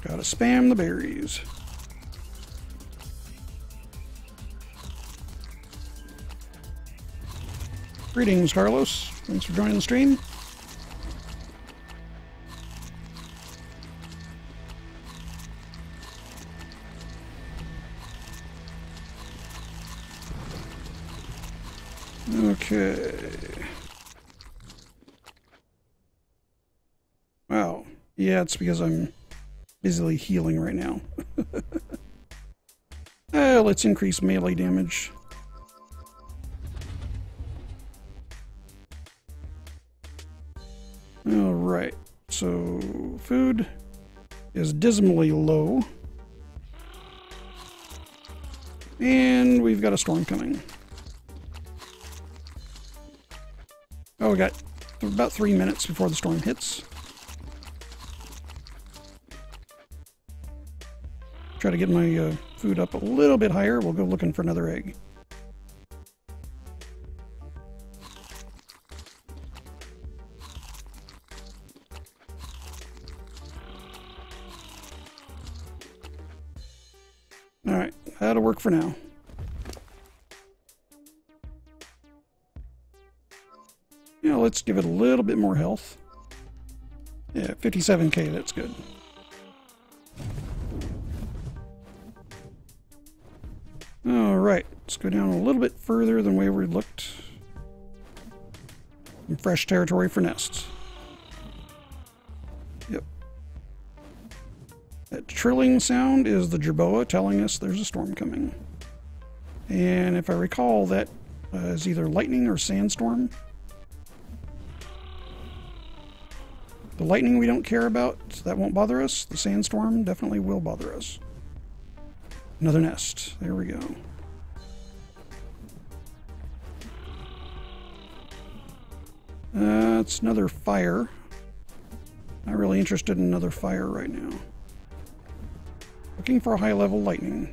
Speaker 1: Gotta spam the berries. Greetings, Carlos. Thanks for joining the stream. Okay. Wow. Yeah, it's because I'm busily healing right now. Let's increase melee damage. Alright, so food is dismally low. And we've got a storm coming. Oh, we got about 3 minutes before the storm hits. Try to get my food up a little bit higher. We'll go looking for another egg. Alright, that'll work for now. Yeah, let's give it a little bit more health. Yeah, 57k, that's good. Alright, let's go down a little bit further than where we looked. Some fresh territory for nests. Yep. That trilling sound is the jerboa telling us there's a storm coming. And if I recall, that is either lightning or sandstorm. The lightning we don't care about, that won't bother us. The sandstorm definitely will bother us. Another nest. There we go. It's another fire. Not really interested in another fire right now. Looking for a high-level lightning.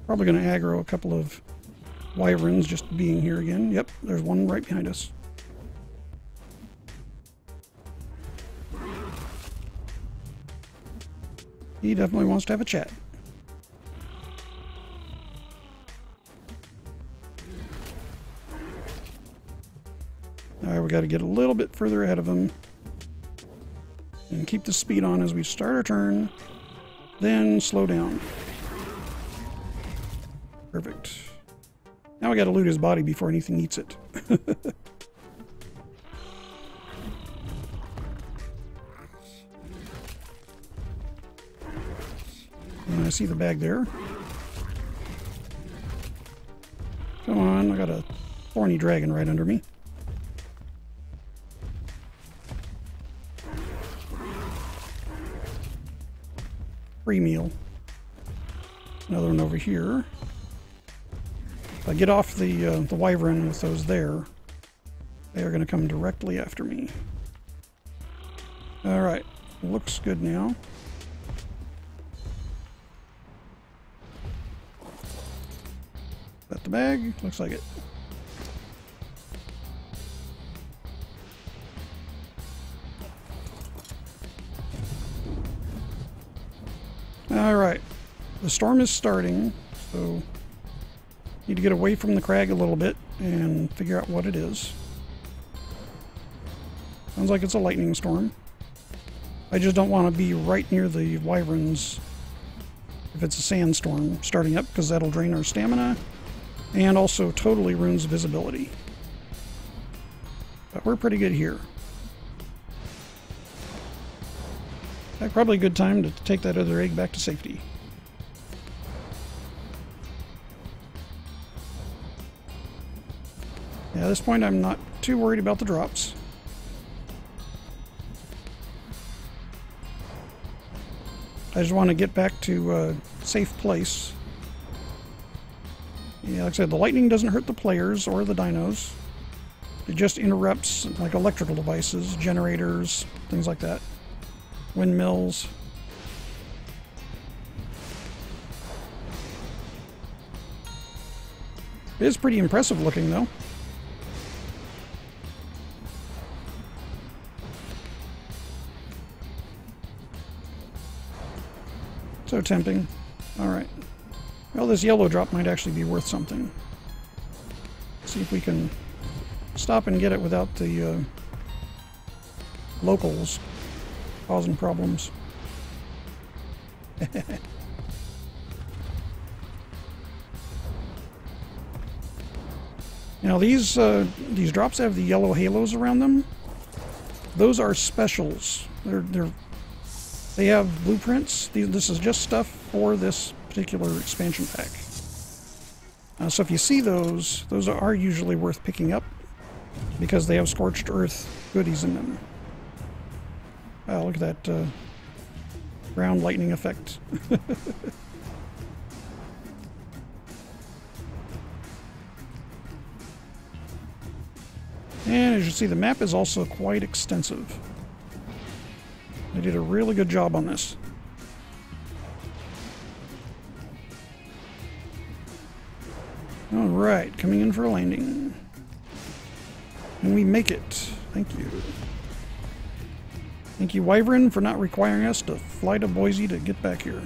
Speaker 1: Probably going to aggro a couple of wyverns just being here again. Yep, there's one right behind us. He definitely wants to have a chat. Alright, we got to get a little bit further ahead of him. And keep the speed on as we start our turn. Then slow down. Perfect. Now we got to loot his body before anything eats it. And I see the bag there. Come on, I got a thorny dragon right under me. Free meal. Another one over here. If I get off the wyvern with those there, they are going to come directly after me. Alright, looks good now. Is that the bag? Looks like it. Alright, the storm is starting, so need to get away from the crag a little bit and figure out what it is. Sounds like it's a lightning storm. I just don't want to be right near the wyverns if it's a sandstorm starting up, because that'll drain our stamina and also totally ruins visibility. But we're pretty good here. Probably a good time to take that other egg back to safety. Yeah, at this point I'm not too worried about the drops. I just want to get back to a safe place. Yeah, like I said, the lightning doesn't hurt the players or the dinos. It just interrupts like electrical devices, generators, things like that. Windmills. It is pretty impressive looking, though. So tempting. Alright. Well, this yellow drop might actually be worth something. See if we can stop and get it without the locals causing problems. Now these drops have the yellow halos around them. Those are specials. They have blueprints. This is just stuff for this particular expansion pack. So if you see those are usually worth picking up because they have Scorched Earth goodies in them. Wow, look at that ground lightning effect. And as you see, the map is also quite extensive. They did a really good job on this. Alright, coming in for a landing. And we make it. Thank you. Thank you, Wyvren, for not requiring us to fly to Boise to get back here.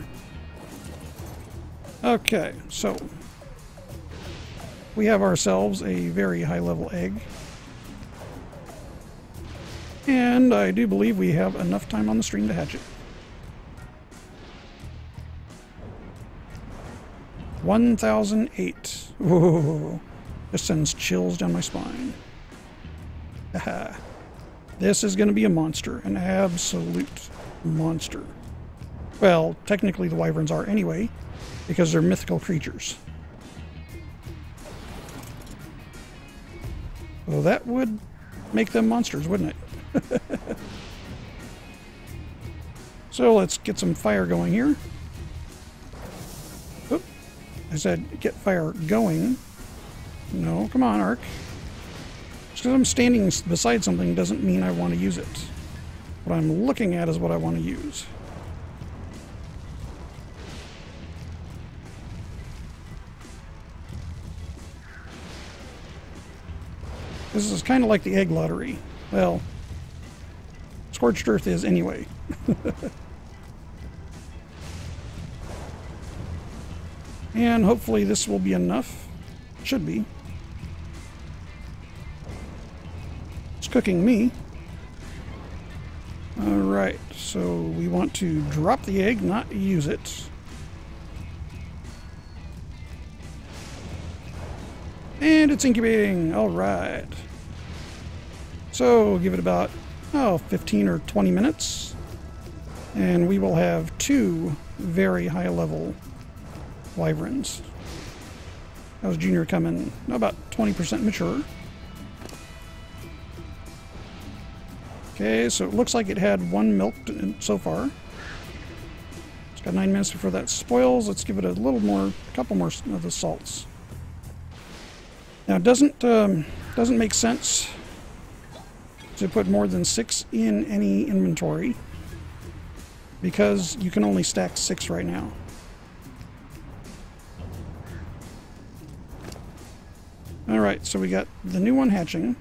Speaker 1: Okay, so we have ourselves a very high-level egg. And I do believe we have enough time on the stream to hatch it. 1008. Whoa, this sends chills down my spine. Haha. This is going to be a monster, an absolute monster. Well, technically the wyverns are anyway, because they're mythical creatures. Well, that would make them monsters, wouldn't it? So let's get some fire going here. Oh, I said get fire going. No, come on, Ark. Just because I'm standing beside something doesn't mean I want to use it. What I'm looking at is what I want to use. This is kind of like the egg lottery. Well, Scorched Earth is anyway. And hopefully this will be enough. Should be. It's cooking me. Alright, so we want to drop the egg, not use it. And it's incubating. Alright. So give it about 15 or 20 minutes. And we will have 2 very high level Wyverns. How's Junior coming? About 20% mature. Okay, so it looks like it had 1 milked so far. It's got 9 minutes before that spoils. Let's give it a little more, a couple more of the salts. Now it doesn't make sense to put more than 6 in any inventory because you can only stack 6 right now. Alright, so we got the new one hatching.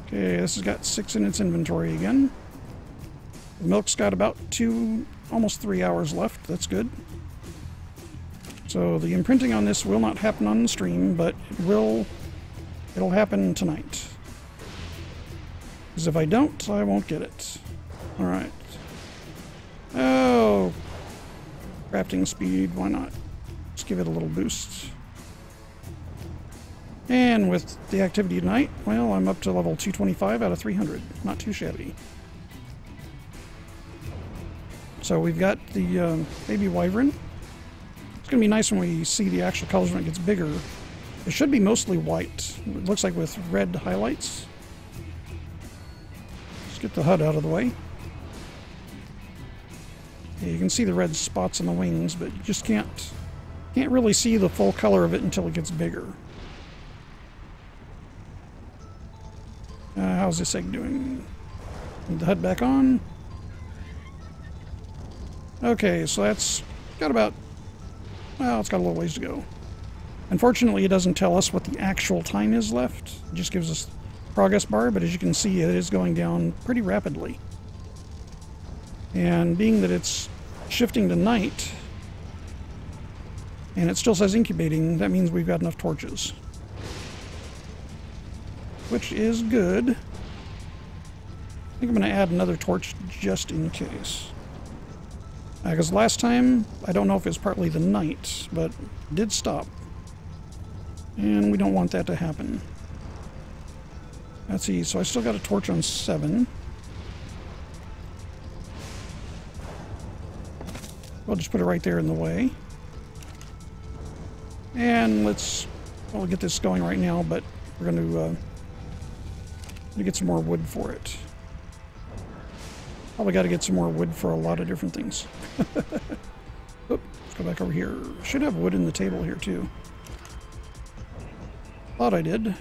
Speaker 1: Okay, this has got 6 in its inventory again. The milk's got about 2, almost 3 hours left. That's good. So the imprinting on this will not happen on the stream, but it'll happen tonight. Because if I don't, I won't get it. Alright. Oh, crafting speed, why not? Let's give it a little boost. And with the activity tonight, well, I'm up to level 225 out of 300. Not too shabby. So we've got the baby Wyvern. It's going to be nice when we see the actual colors when it gets bigger. It should be mostly white. It looks like with red highlights. Let's get the HUD out of the way. Yeah, you can see the red spots on the wings, but you just can't really see the full color of it until it gets bigger. How's this egg doing? Need the HUD back on. Okay, so that's got about, well, it's got a little ways to go. Unfortunately, it doesn't tell us what the actual time is left. It just gives us progress bar, but as you can see, it is going down pretty rapidly. And being that it's shifting to night, and it still says incubating, that means we've got enough torches. Which is good. I think I'm going to add another torch just in case. Because last time, I don't know if it's partly the night, but it did stop. And we don't want that to happen. Let's see, so I still got a torch on 7. We'll just put it right there in the way. And we'll get this going right now, but we're going to get some more wood for it. Probably got to get some more wood for a lot of different things. Oop, let's go back over here. Should have wood in the table here too. Thought I did.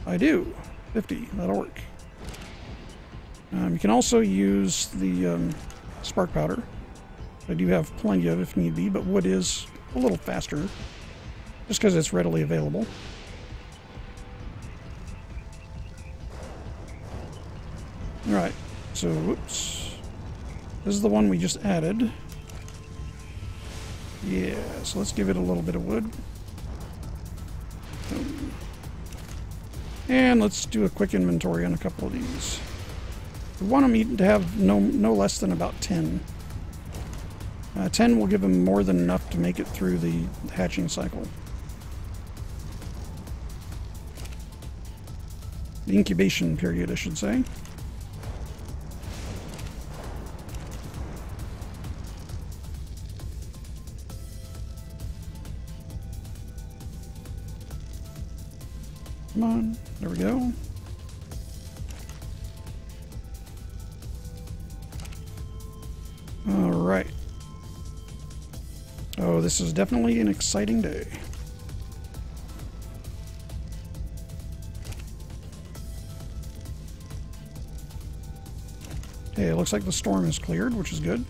Speaker 1: I do. 50. That'll work. You can also use the spark powder. I do have plenty of if need be, but wood is a little faster just because it's readily available. Alright, so whoops. This is the one we just added. Yeah, so let's give it a little bit of wood. And let's do a quick inventory on a couple of these. We want them to have no less than about 10. 10 will give them more than enough to make it through the hatching cycle. The incubation period, I should say. Come on, there we go. All right. this is definitely an exciting day. Okay, it looks like the storm is cleared, which is good.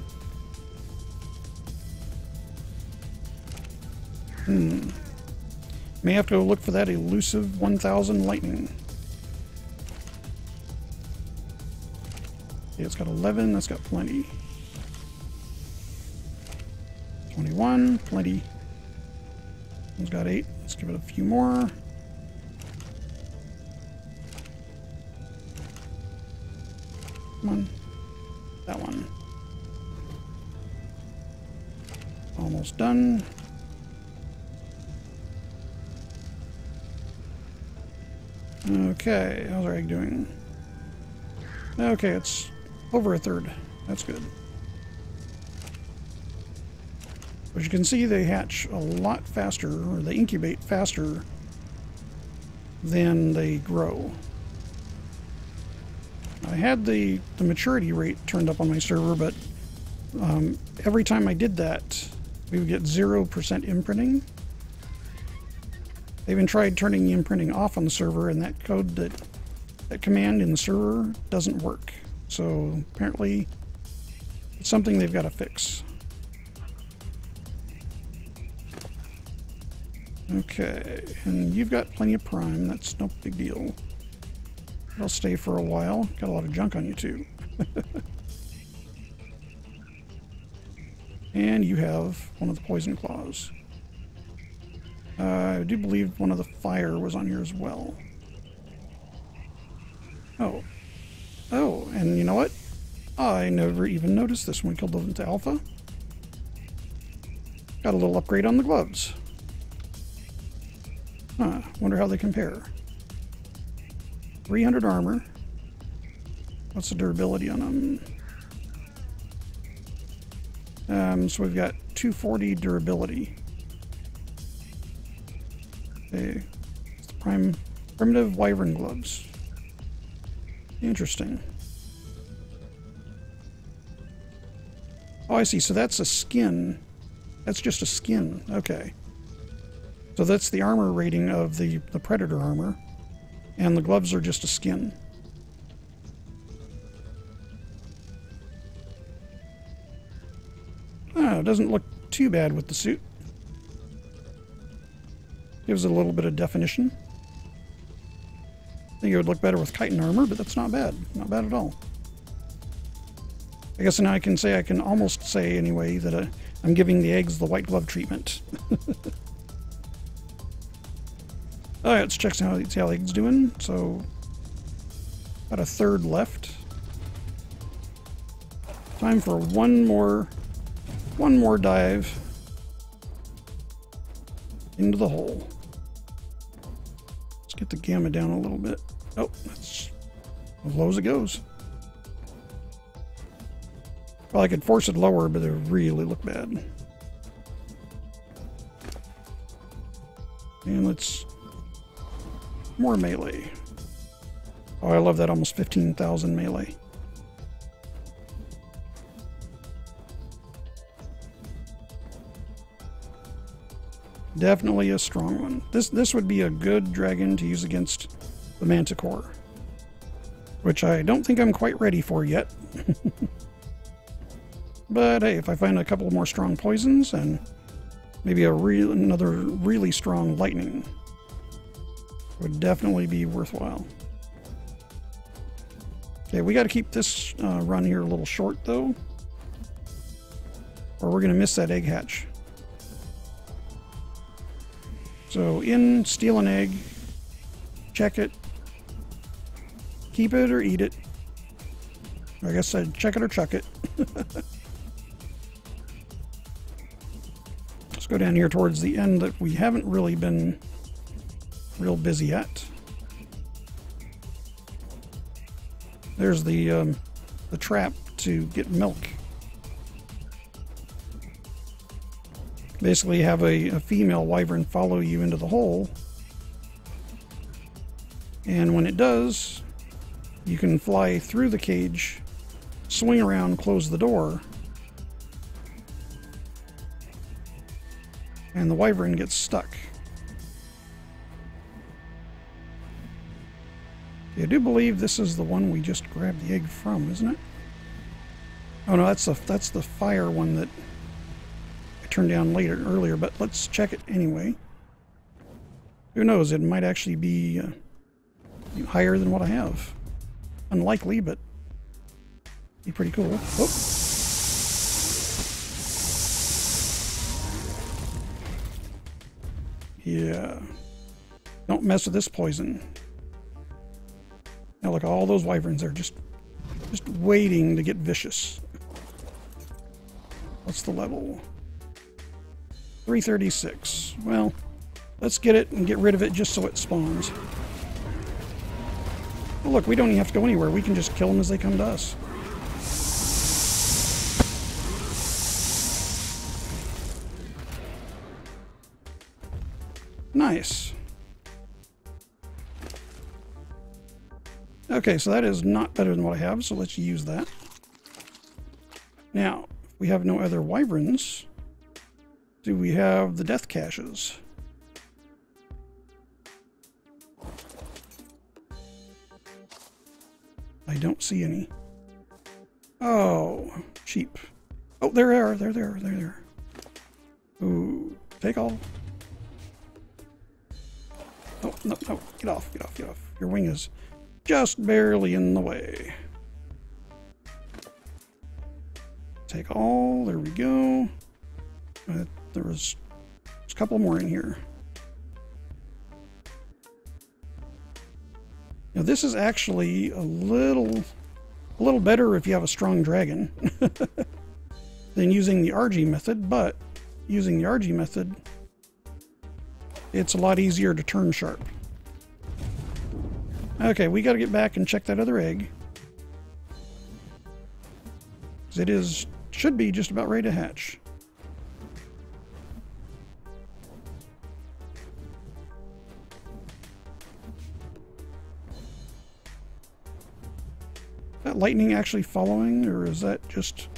Speaker 1: May have to go look for that elusive 1000 lightning. Okay, it's got 11, that's got plenty. 21, plenty. It's got 8, let's give it a few more. Come on. That one. Almost done. Okay, how's our egg doing? Okay, it's over a third. That's good. As you can see, they hatch a lot faster, or they incubate faster than they grow. I had the maturity rate turned up on my server, but every time I did that, we would get 0% imprinting. I even tried turning the imprinting off on the server, and that code, that command in the server doesn't work. So apparently it's something they've got to fix. Okay, and you've got plenty of prime, that's no big deal. I'll stay for a while. Got a lot of junk on you too. And you have one of the poison claws. I do believe one of the fire was on here as well. Oh. Oh, and you know what? I never even noticed this when we killed the alpha. Got a little upgrade on the gloves. Huh, wonder how they compare. 300 armor. What's the durability on them? So we've got 240 durability. Okay. It's the primitive Wyvren gloves. Interesting. Oh, I see. So that's a skin. That's just a skin. Okay. So that's the armor rating of the Predator armor. And the gloves are just a skin. Oh, it doesn't look too bad with the suit. Gives it a little bit of definition. I think it would look better with chitin armor, but that's not bad. Not bad at all. I guess now I can almost say anyway that I'm giving the eggs the white glove treatment. Alright, let's check see how the egg's doing. So, about a third left. Time for one more dive into the hole. Let's get the gamma down a little bit. Oh, that's as low as it goes. Well, I could force it lower, but it would really look bad. And let's... more melee. Oh, I love that almost 15,000 melee. Definitely a strong one. This would be a good dragon to use against the Manticore, which I don't think I'm quite ready for yet. But hey, if I find a couple more strong poisons and maybe another really strong lightning, would definitely be worthwhile. Okay, we got to keep this run here a little short though, or we're going to miss that egg hatch. So steal an egg, check it, keep it or eat it. I guess I'd check it or chuck it. Let's go down here towards the end that we haven't really been real busy yet. There's the trap to get milk. Basically have a female wyvern follow you into the hole, and when it does, you can fly through the cage, swing around, close the door, And the Wyvern gets stuck. I do believe this is the one we just grabbed the egg from, isn't it? Oh no, that's the fire one that I turned down earlier, but let's check it anyway. Who knows, it might actually be higher than what I have. Unlikely, but be pretty cool. Oh. Yeah. Don't mess with this poison. Now look, all those wyverns are just waiting to get vicious. What's the level? 336. Well, let's get it and get rid of it just so it spawns. Well, look, we don't even have to go anywhere. We can just kill them as they come to us. Nice. Okay, so that is not better than what I have, so let's use that. Now, if we have no other wyverns, do we have the death caches? I don't see any. Oh, sheep. Oh, there they are. They're there. Ooh, take all. Oh, no. Get off. Your wing is just barely in the way. Take all. There we go. There's a couple more in here. Now this is actually a little better if you have a strong dragon than using the RG method, but using the RG method, it's a lot easier to turn sharp. Okay, we got to get back and check that other egg. 'Cause it should be just about ready to hatch. Is that lightning actually following, or is that just...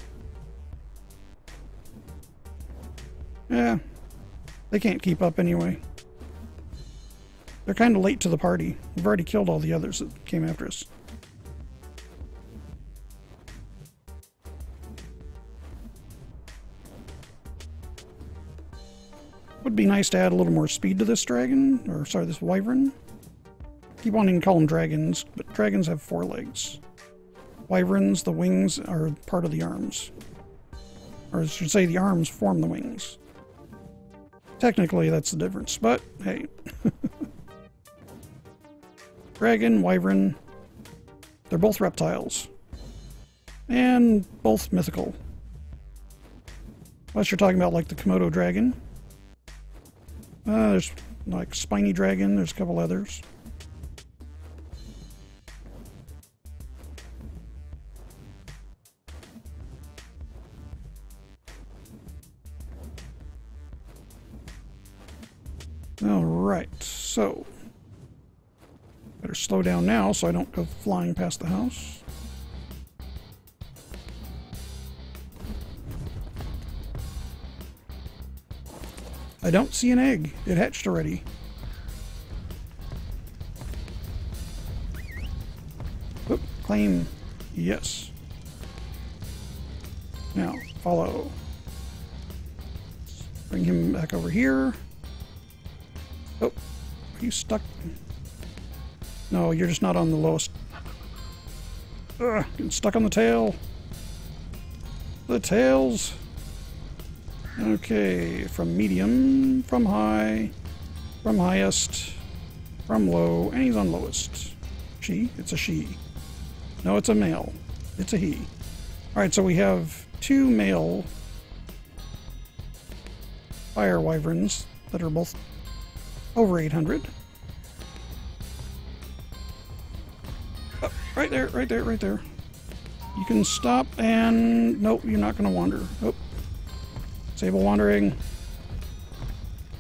Speaker 1: Yeah, they can't keep up anyway. They're kind of late to the party. We've already killed all the others that came after us. Would be nice to add a little more speed to this dragon, or sorry, this wyvern. Keep wanting to call them dragons, but dragons have 4 legs. Wyverns, the wings are part of the arms. Or I should say the arms form the wings. Technically that's the difference, but hey. Dragon, wyvern, they're both reptiles. And both mythical. Unless you're talking about like the Komodo dragon. There's like spiny dragon, there's a couple others. Alright, so better slow down now so I don't go flying past the house. I don't see an egg. It hatched already. Oop, claim. Yes. Now, follow. Bring him back over here. Oh, are you stuck? No, you're just not on the lowest. Ugh, getting stuck on the tail. The tails. Okay, from medium, from high, from highest, from low, and he's on lowest. She? It's a she. No, it's a male. It's a he. Alright, so we have 2 male fire wyverns that are both over 800. Oh, right there. You can stop and... Nope, you're not going to wander. Oh. Disable wandering.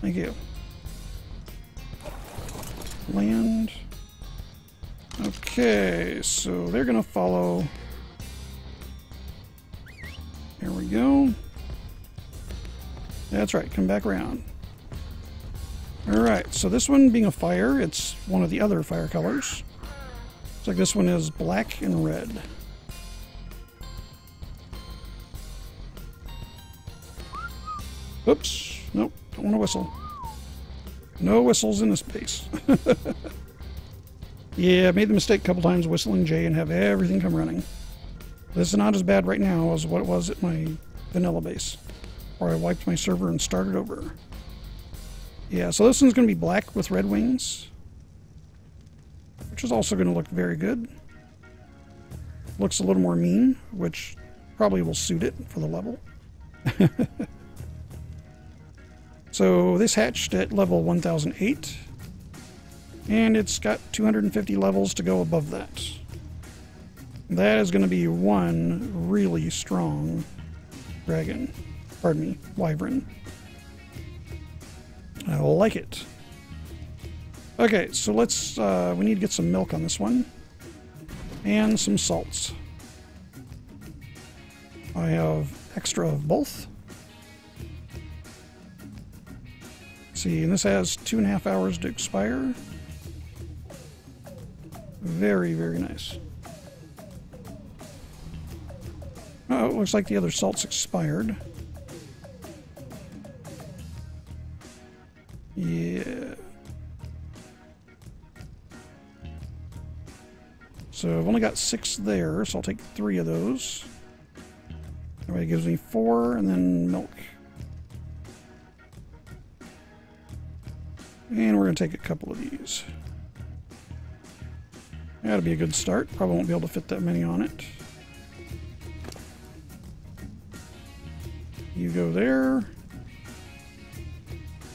Speaker 1: Thank you. Land. Okay, so they're going to follow. Here we go. That's right, come back around. Alright, so this one being a fire, it's one of the other fire colors. Looks like this one is black and red. Oops. Nope. Don't want to whistle. No whistles in this place. Yeah, I made the mistake a couple times whistling J and have everything come running. This is not as bad right now as what it was at my vanilla base, where I wiped my server and started over. Yeah, so this one's going to be black with red wings, which is also going to look very good. Looks a little more mean, which probably will suit it for the level. So this hatched at level 1008, and it's got 250 levels to go above that. That is going to be one really strong dragon. Pardon me, wyvern. I like it. Okay, so let's, we need to get some milk on this one. And some salts. I have extra of both. See, and this has 2.5 hours to expire. Very, very nice. Oh, it looks like the other salts expired. Yeah. So I've only got 6 there, so I'll take 3 of those. That way it gives me 4, and then milk. And we're going to take a couple of these. That'll be a good start. Probably won't be able to fit that many on it. You go there.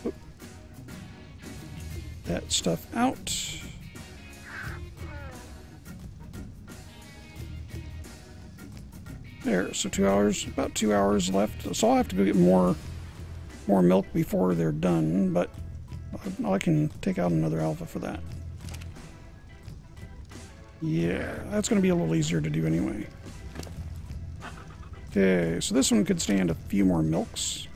Speaker 1: Oop. That stuff out. There, so 2 hours, about 2 hours left. So I'll have to go get more milk before they're done, but I can take out another alpha for that. Yeah, that's going to be a little easier to do anyway. Okay, so this one could stand a few more milks.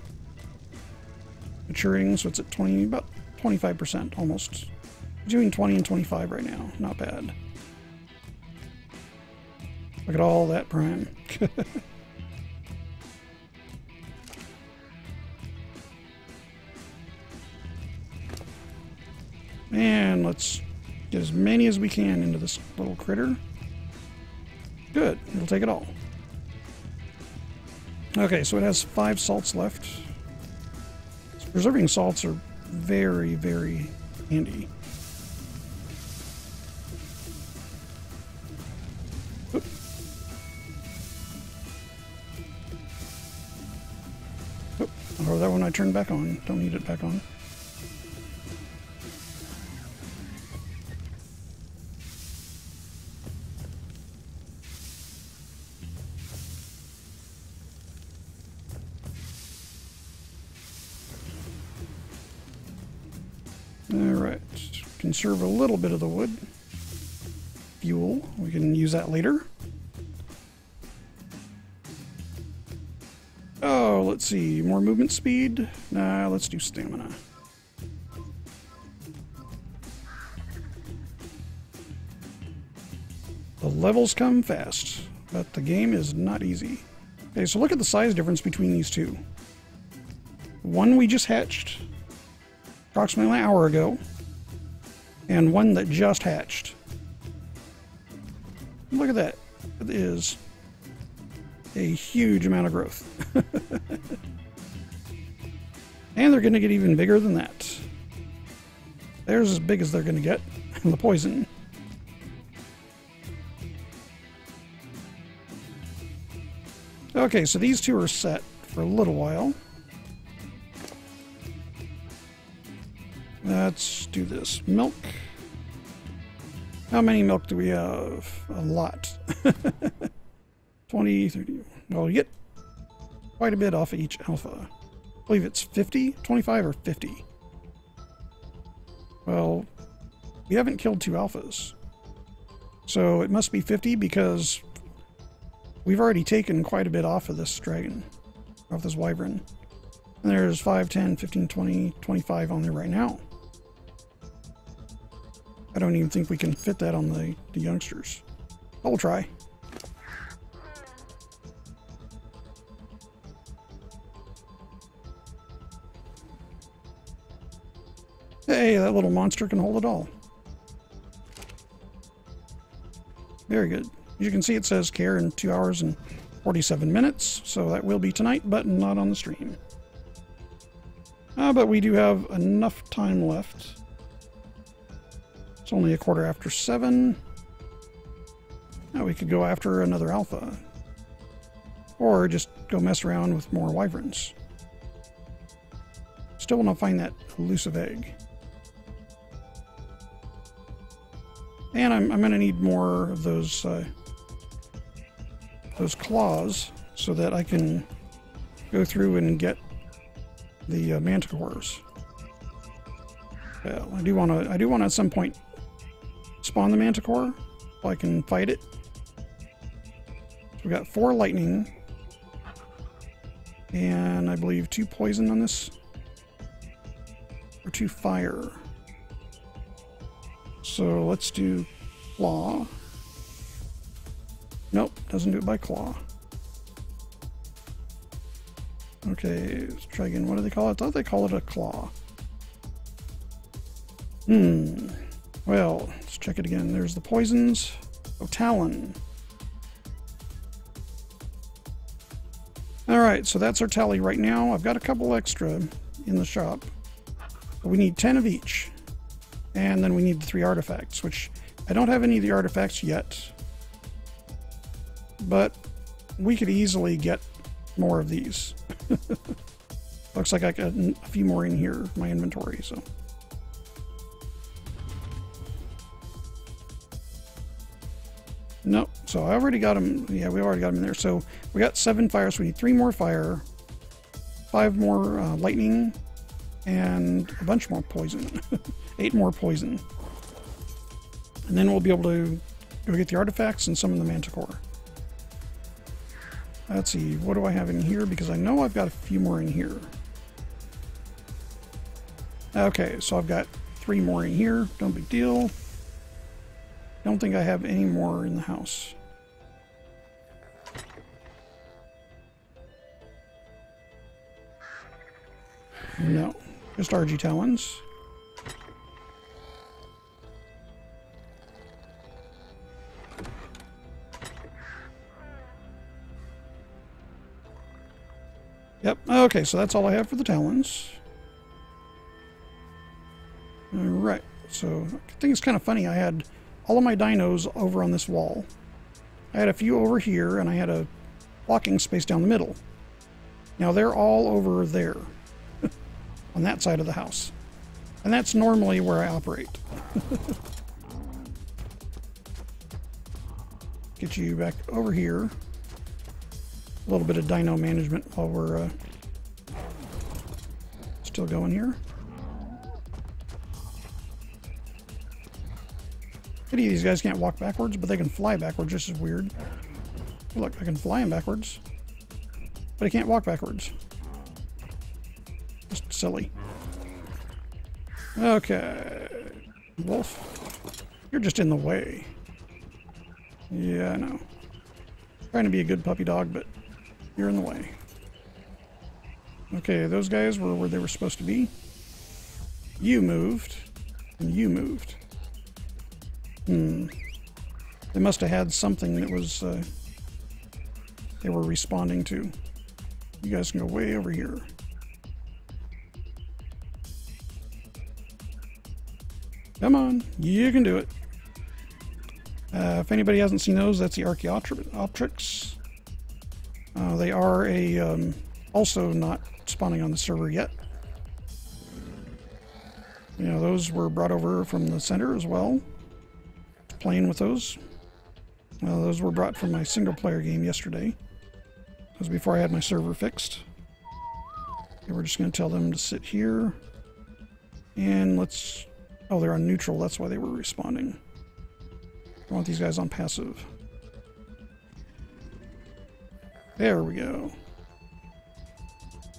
Speaker 1: Maturing, so it's at 20, about 25% almost. Between 20 and 25 right now. Not bad. Look at all that prime. And let's get as many as we can into this little critter. Good, it'll take it all. Okay, so it has 5 salts left. So preserving salts are very, very handy. Oop. Oop. Oh, that one I turned back on. Don't need it back on. Alright, conserve a little bit of the wood. Fuel, we can use that later. Oh, let's see, more movement speed? Nah, let's do stamina. The levels come fast, but the game is not easy. Okay, so look at the size difference between these two. One we just hatched approximately an hour ago, and one that just hatched. Look at that. It is a huge amount of growth. And they're going to get even bigger than that. They're as big as they're going to get. And the poison. Okay, so these two are set for a little while. Let's do this. Milk. How many milk do we have? A lot. 20, 30. Well, you get quite a bit off of each alpha. I believe it's 50, 25 or 50. Well, we haven't killed 2 alphas. So it must be 50 because we've already taken quite a bit off of this dragon. Off this wyvern. And there's 5, 10, 15, 20, 25 on there right now. I don't even think we can fit that on the youngsters. But we'll try. Hey, that little monster can hold it all. Very good. As you can see, it says care in 2 hours and 47 minutes, so that will be tonight, but not on the stream. But we do have enough time left. It's only 7:15. Now we could go after another alpha. Or just go mess around with more wyverns. Still want to find that elusive egg. And I'm going to need more of those claws so that I can go through and get the manticores. Well, I do want to at some point spawn the manticore so I can fight it. So we got 4 lightning and I believe 2 poison on this, or 2 fire. So let's do claw. Nope, doesn't do it by claw. Okay, let's try again. What do they call it? I thought they call it a claw. Well, let's check it again. There's the poisons. Oh, talon. Alright, so that's our tally right now. I've got a couple extra in the shop. But we need 10 of each. And then we need the 3 artifacts, which I don't have any of the artifacts yet. But we could easily get more of these. Looks like I got a few more in here, my inventory, so. Nope, so I already got them. Yeah, we already got them in there. So we got 7 fire, so we need 3 more fire, 5 more lightning, and a bunch more poison. 8 more poison. And then we'll be able to go get the artifacts and summon the manticore. Let's see, what do I have in here? Because I know I've got a few more in here. Okay, so I've got 3 more in here. No big deal. Don't think I have any more in the house. No, just RG talons. Yep, okay, so that's all I have for the talons. Alright, so I think it's kind of funny. I had all of my dinos over on this wall. I had a few over here, and I had a blocking space down the middle. Now they're all over there, on that side of the house. And that's normally where I operate. Get you back over here. A little bit of dino management while we're still going here. Pity these guys can't walk backwards, but they can fly backwards, just as weird. Look, I can fly them backwards, but I can't walk backwards. Just silly. Okay. Wolf, you're just in the way. Yeah, I know. Trying to be a good puppy dog, but you're in the way. Okay, those guys were where they were supposed to be. You moved, and you moved. They must have had something that was they were responding to. You guys can go way over here. Come on, you can do it. If anybody hasn't seen those, that's the Archaeopteryx. They are a also not spawning on the server yet. You know, those were brought over from the center as well. Playing with those. Those were brought from my single player game yesterday. That was before I had my server fixed. Okay, we're just going to tell them to sit here. And let's... Oh, they're on neutral. That's why they were responding. I want these guys on passive. There we go.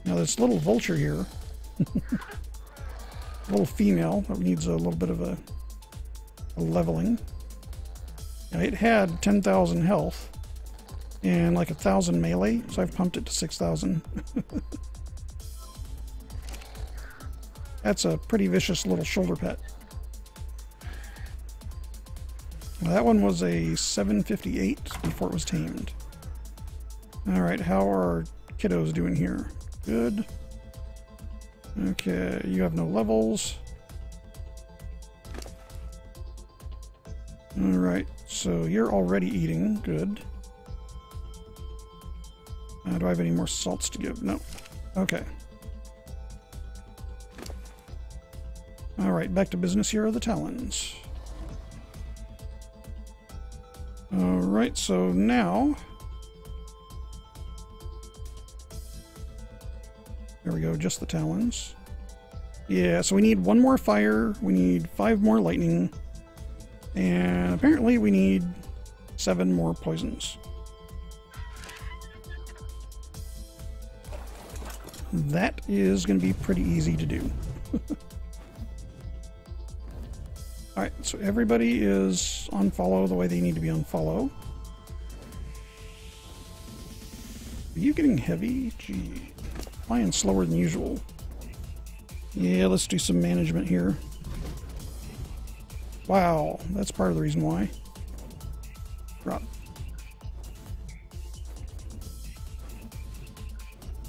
Speaker 1: Now this little vulture here, little female that needs a little bit of a leveling. Now, it had 10,000 health and like 1,000 melee, so I've pumped it to 6,000. That's a pretty vicious little shoulder pet. Now, that one was a 758 before it was tamed. Alright, how are our kiddos doing here? Good. Okay, you have no levels. Alright, so you're already eating. Good. Do I have any more salts to give? No. Okay. Alright, back to business. Here are the talons. Alright, so now... There we go, just the talons. Yeah, so we need 1 more fire, we need 5 more lightning, and apparently we need 7 more poisons. That is going to be pretty easy to do. Alright, so everybody is on follow the way they need to be on follow. Are you getting heavy? Gee. Flying slower than usual. Yeah, let's do some management here. Wow, that's part of the reason why. Drop.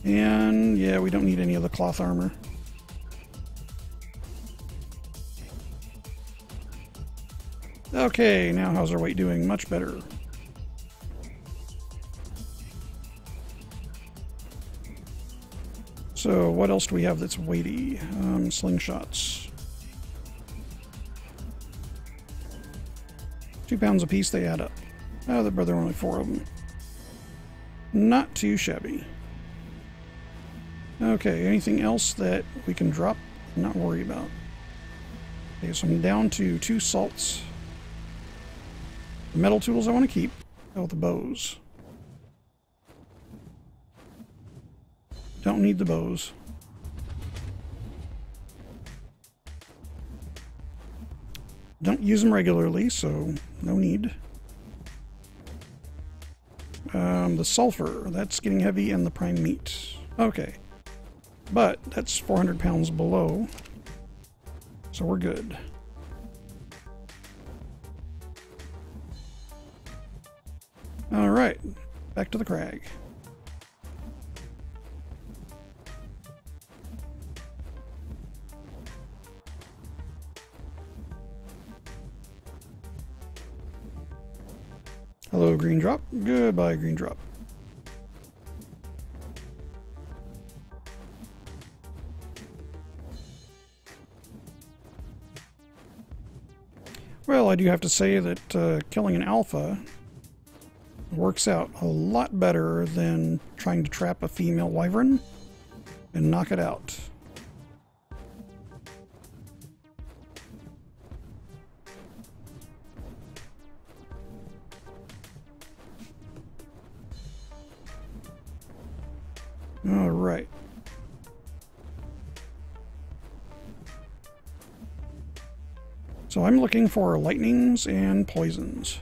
Speaker 1: And yeah, we don't need any of the cloth armor. Okay, now how's our weight doing? Much better. So what else do we have that's weighty? Slingshots. 2 pounds a piece, they add up. Oh, there are only 4 of them. Not too shabby. Okay, anything else that we can drop? Not worry about. Okay, so I'm down to 2 salts. The metal tools I want to keep. Oh, the bows. Don't need the bows. Don't use them regularly, so no need. The sulfur, that's getting heavy, and the prime meat. Okay. But that's 400 pounds below, so we're good. Alright, back to the crag. Hello, green drop. Goodbye, green drop. Well, I do have to say that killing an alpha works out a lot better than trying to trap a female wyvern and knock it out. All right. So I'm looking for lightnings and poisons.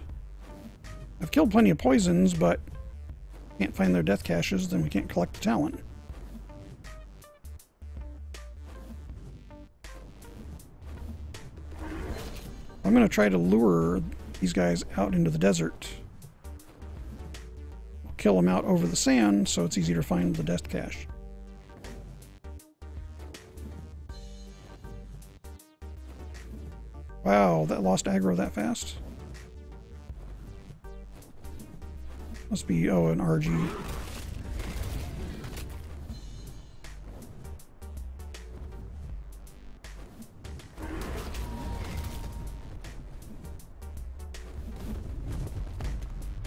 Speaker 1: I've killed plenty of poisons, but can't find their death caches, then we can't collect the talent. I'm going to try to lure these guys out into the desert. Kill them out over the sand so it's easier to find the death cache. Wow, that lost aggro that fast? Must be, oh, an RG.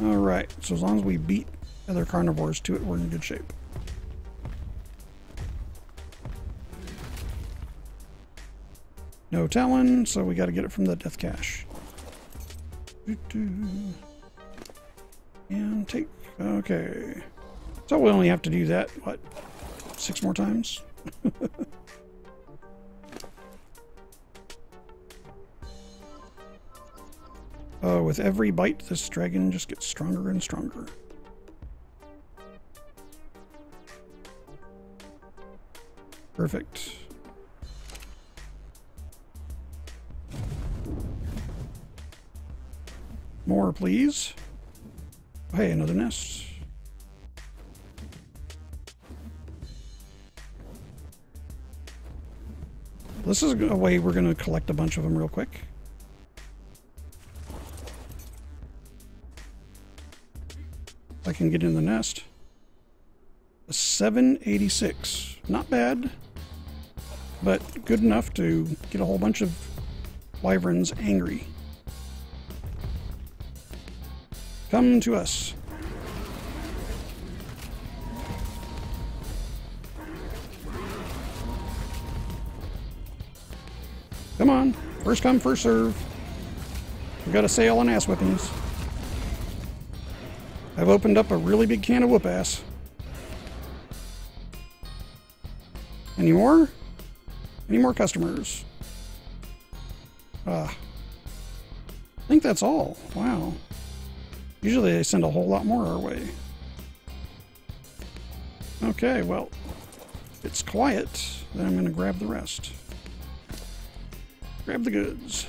Speaker 1: Alright, so as long as we beat other carnivores to it, we're in good shape. No talon, so we got to get it from the death cache. And take. Okay. So we only have to do that, what, 6 more times? With every bite, this dragon just gets stronger and stronger. Perfect. More, please. Hey, another nest. This is a way we're going to collect a bunch of them real quick. I can get in the nest. A 786. Not bad, but good enough to get a whole bunch of wyverns angry. Come to us. Come on. First come, first serve. We've got a sale on ass whippings. I've opened up a really big can of whoop ass. Any more? Any more customers? I think that's all. Wow. Usually they send a whole lot more our way. Okay, well, if it's quiet, then I'm going to grab the rest. Grab the goods.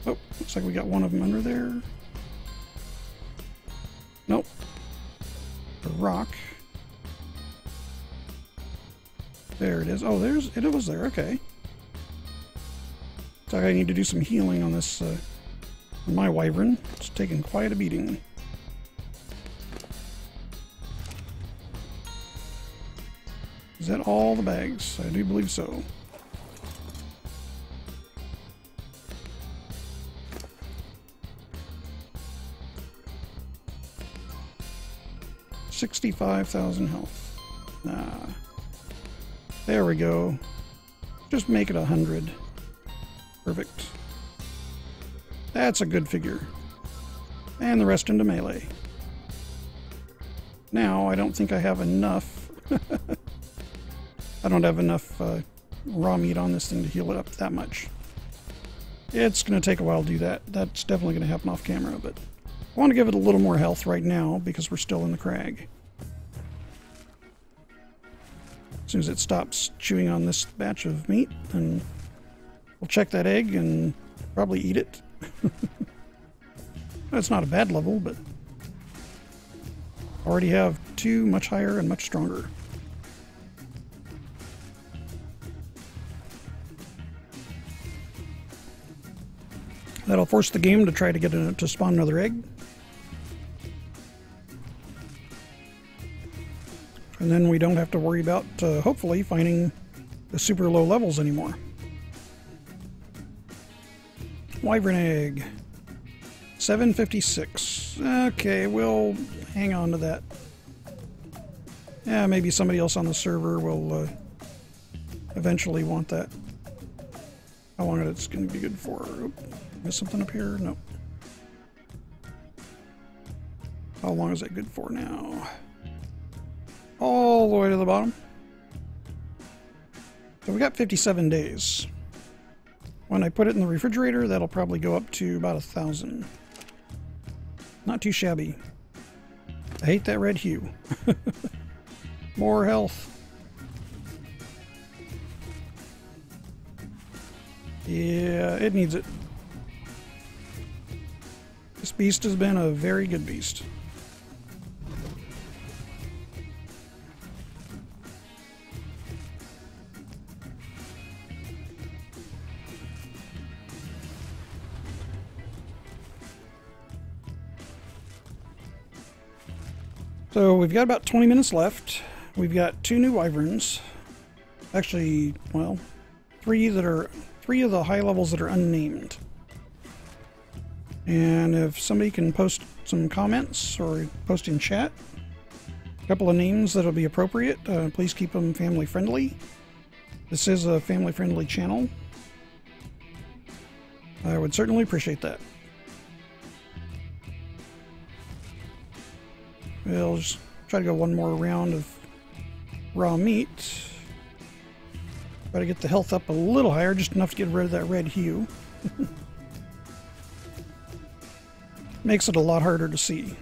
Speaker 1: Oh, looks like we got one of them under there. Nope. The rock. There it is. Oh, it was there. Okay. So I need to do some healing on this, on my wyvern. It's taking quite a beating. Is that all the bags? I do believe so. $65,000 health. There we go. Just make it 100. Perfect. That's a good figure. And the rest into melee. Now, I don't think I have enough. I don't have enough raw meat on this thing to heal it up that much. It's going to take a while to do that. That's definitely going to happen off camera, but I want to give it a little more health right now because we're still in the crag. As soon as it stops chewing on this batch of meat, then we'll check that egg and probably eat it. That's not a bad level, but already have two much higher and much stronger. That'll force the game to try to get to spawn another egg. And then we don't have to worry about, hopefully, finding the super low levels anymore. Wyvern egg. 756. Okay, we'll hang on to that. Yeah, maybe somebody else on the server will eventually want that. How long is it going to be good for? Oop, miss something up here? Nope. How long is it good for now? All the way to the bottom. So we got 57 days. When I put it in the refrigerator, that'll probably go up to about 1,000. Not too shabby. I hate that red hue. More health. Yeah, it needs it. This beast has been a very good beast. So we've got about 20 minutes left. We've got 2 new wyverns. Actually, well, 3 of the high levels that are unnamed. And if somebody can post some comments or post in chat, a couple of names that'll be appropriate, please keep them family friendly. This is a family friendly channel. I would certainly appreciate that. We'll just try to go one more round of raw meat. Try to get the health up a little higher, just enough to get rid of that red hue. Makes it a lot harder to see.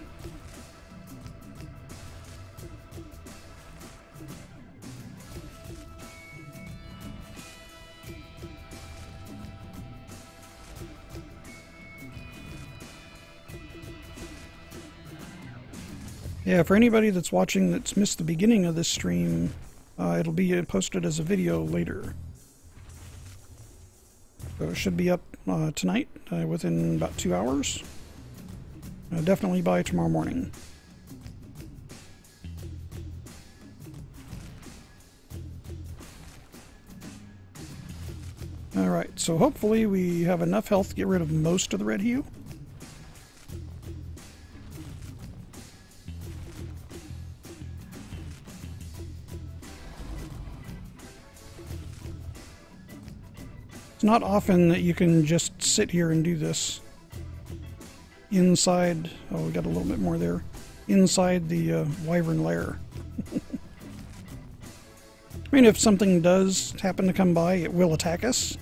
Speaker 1: Yeah, for anybody that's watching that's missed the beginning of this stream, it'll be posted as a video later. So it should be up tonight, within about 2 hours. Definitely by tomorrow morning. Alright, so hopefully we have enough health to get rid of most of the red hue. It's not often that you can just sit here and do this inside. Oh, we got a little bit more there. Inside the Wyvern lair. I mean, if something does happen to come by, it will attack us.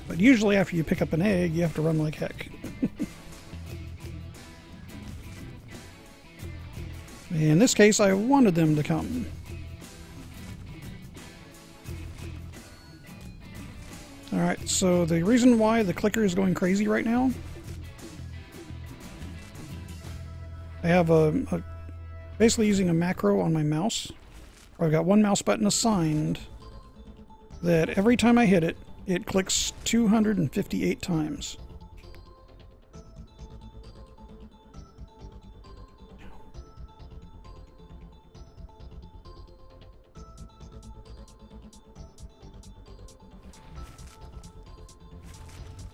Speaker 1: But usually after you pick up an egg, you have to run like heck. In this case, I wanted them to come. Alright, so the reason why the clicker is going crazy right now, I have basically using a macro on my mouse, where I've got one mouse button assigned that every time I hit it, it clicks 258 times.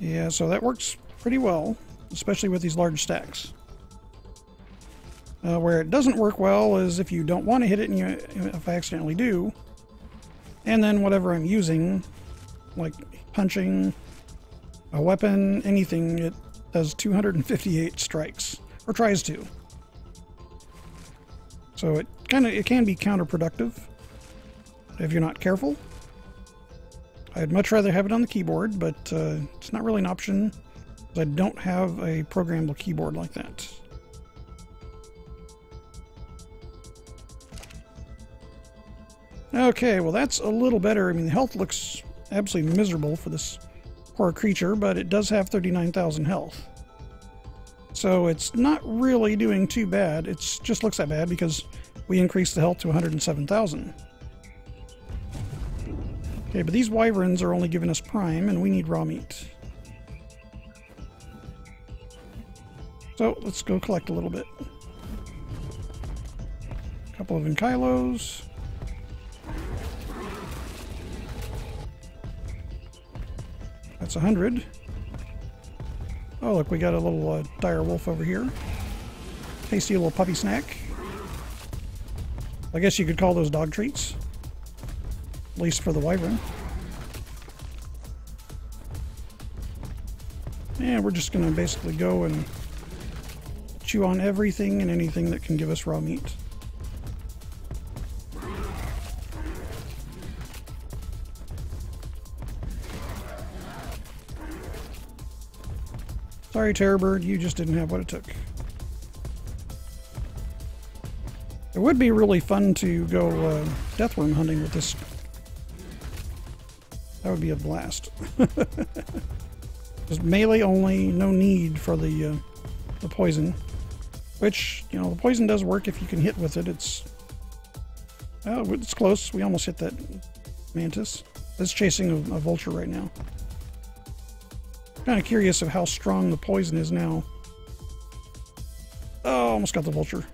Speaker 1: Yeah, so that works pretty well, especially with these large stacks. Where it doesn't work well is if you don't want to hit it, and if I accidentally do, and then whatever I'm using, like punching, a weapon, anything, it does 258 strikes, or tries to. So it can be counterproductive if you're not careful. I'd much rather have it on the keyboard, but it's not really an option, because I don't have a programmable keyboard like that. Okay, well that's a little better. I mean, the health looks absolutely miserable for this poor creature, but it does have 39,000 health. So it's not really doing too bad. It just looks that bad because we increased the health to 107,000. Okay, but these wyverns are only giving us prime, and we need raw meat. So let's go collect a little bit. A couple of Ankylos. That's 100. Oh, look, we got a little dire wolf over here. Tasty little puppy snack. I guess you could call those dog treats. At least for the wyvern. And we're just going to basically go and chew on everything and anything that can give us raw meat. Sorry, Terrorbird, you just didn't have what it took. It would be really fun to go deathworm hunting with this. That would be a blast. Just melee only, no need for the poison. Which, you know, the poison does work if you can hit with it. It's close. We almost hit that mantis. It's chasing a vulture right now. Kind of curious of how strong the poison is now. Oh, almost got the vulture.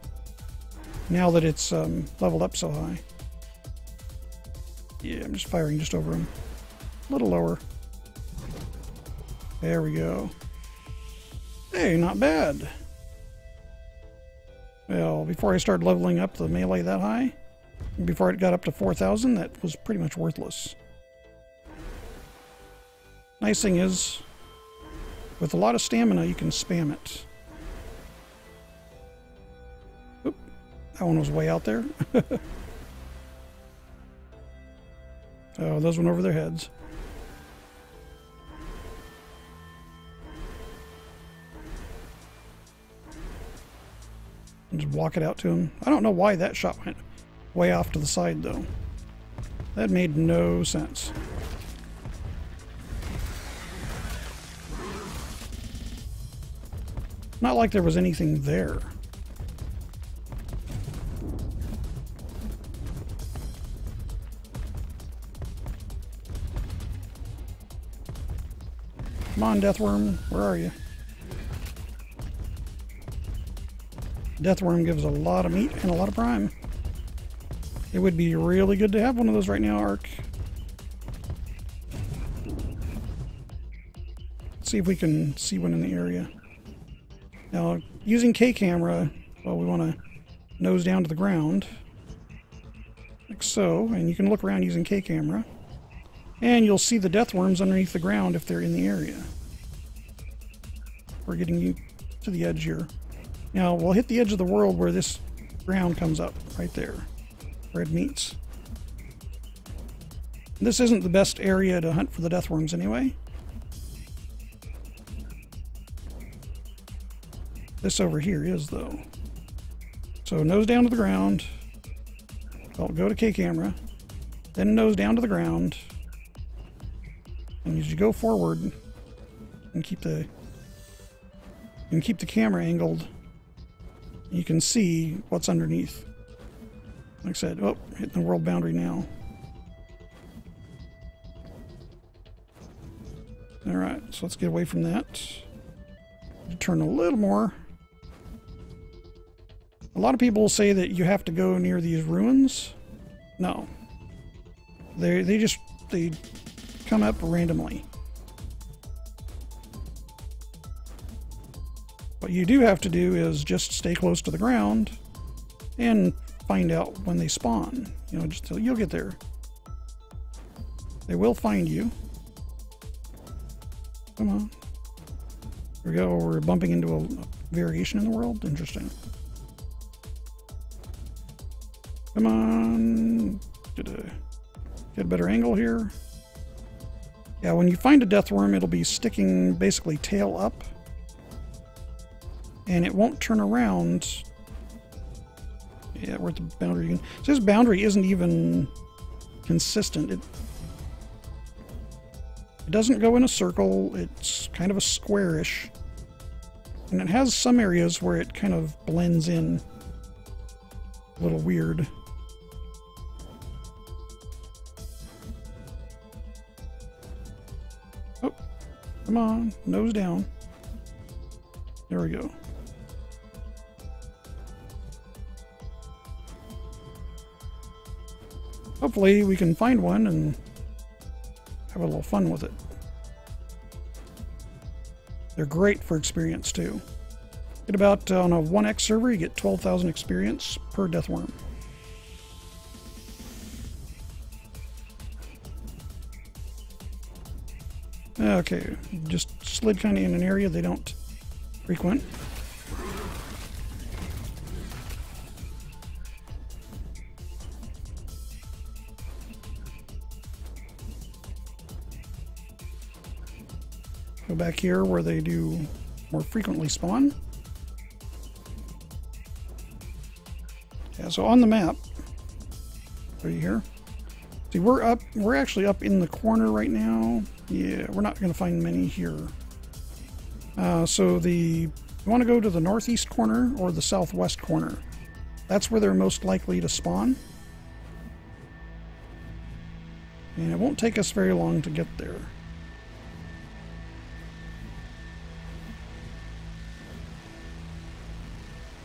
Speaker 1: Now that it's leveled up so high. Yeah, I'm just firing just over him. A little lower. There we go. Hey, not bad. Well, before I started leveling up the melee that high, before it got up to 4,000, that was pretty much worthless. Nice thing is, with a lot of stamina, you can spam it. Oop, that one was way out there. Oh, those went over their heads. And just walk it out to him. I don't know why that shot went way off to the side, though. That made no sense. Not like there was anything there. Come on, Deathworm. Where are you? Deathworm gives a lot of meat and a lot of prime. It would be really good to have one of those right now, Ark. Let's see if we can see one in the area. Now, using K-camera, well, we want to nose down to the ground. Like so. And you can look around using K-camera. And you'll see the deathworms underneath the ground if they're in the area. We're getting you to the edge here. Now, we'll hit the edge of the world where this ground comes up, right there, where it meets. This isn't the best area to hunt for the deathworms anyway. This over here is, though. So nose down to the ground. Well, go to K-camera. Then nose down to the ground. And as you go forward, and keep the camera angled, you can see what's underneath. Like I said, oh, hitting the world boundary now. Alright, so let's get away from that. Turn a little more. A lot of people say that you have to go near these ruins. No. They come up randomly. What you do have to do is just stay close to the ground and find out when they spawn. You know, just you'll get there. They will find you. Come on. Here we go. We're bumping into a variation in the world. Interesting. Come on. Get a better angle here. Yeah, when you find a deathworm, it'll be sticking basically tail up. And it won't turn around. Yeah, we're at the boundary again. So this boundary isn't even consistent. It doesn't go in a circle. It's kind of a squarish. And it has some areas where it kind of blends in. A little weird. Oh, come on. Nose down. There we go. Hopefully we can find one and have a little fun with it. They're great for experience too. Get about, on a 1x server, you get 12,000 experience per deathworm. Okay, just slid kind of in an area they don't frequent. Go back here where they do more frequently spawn. Yeah, so on the map, are you here? See, we're actually up in the corner right now. Yeah, we're not going to find many here. So you want to go to the northeast corner or the southwest corner. That's where they're most likely to spawn. And it won't take us very long to get there.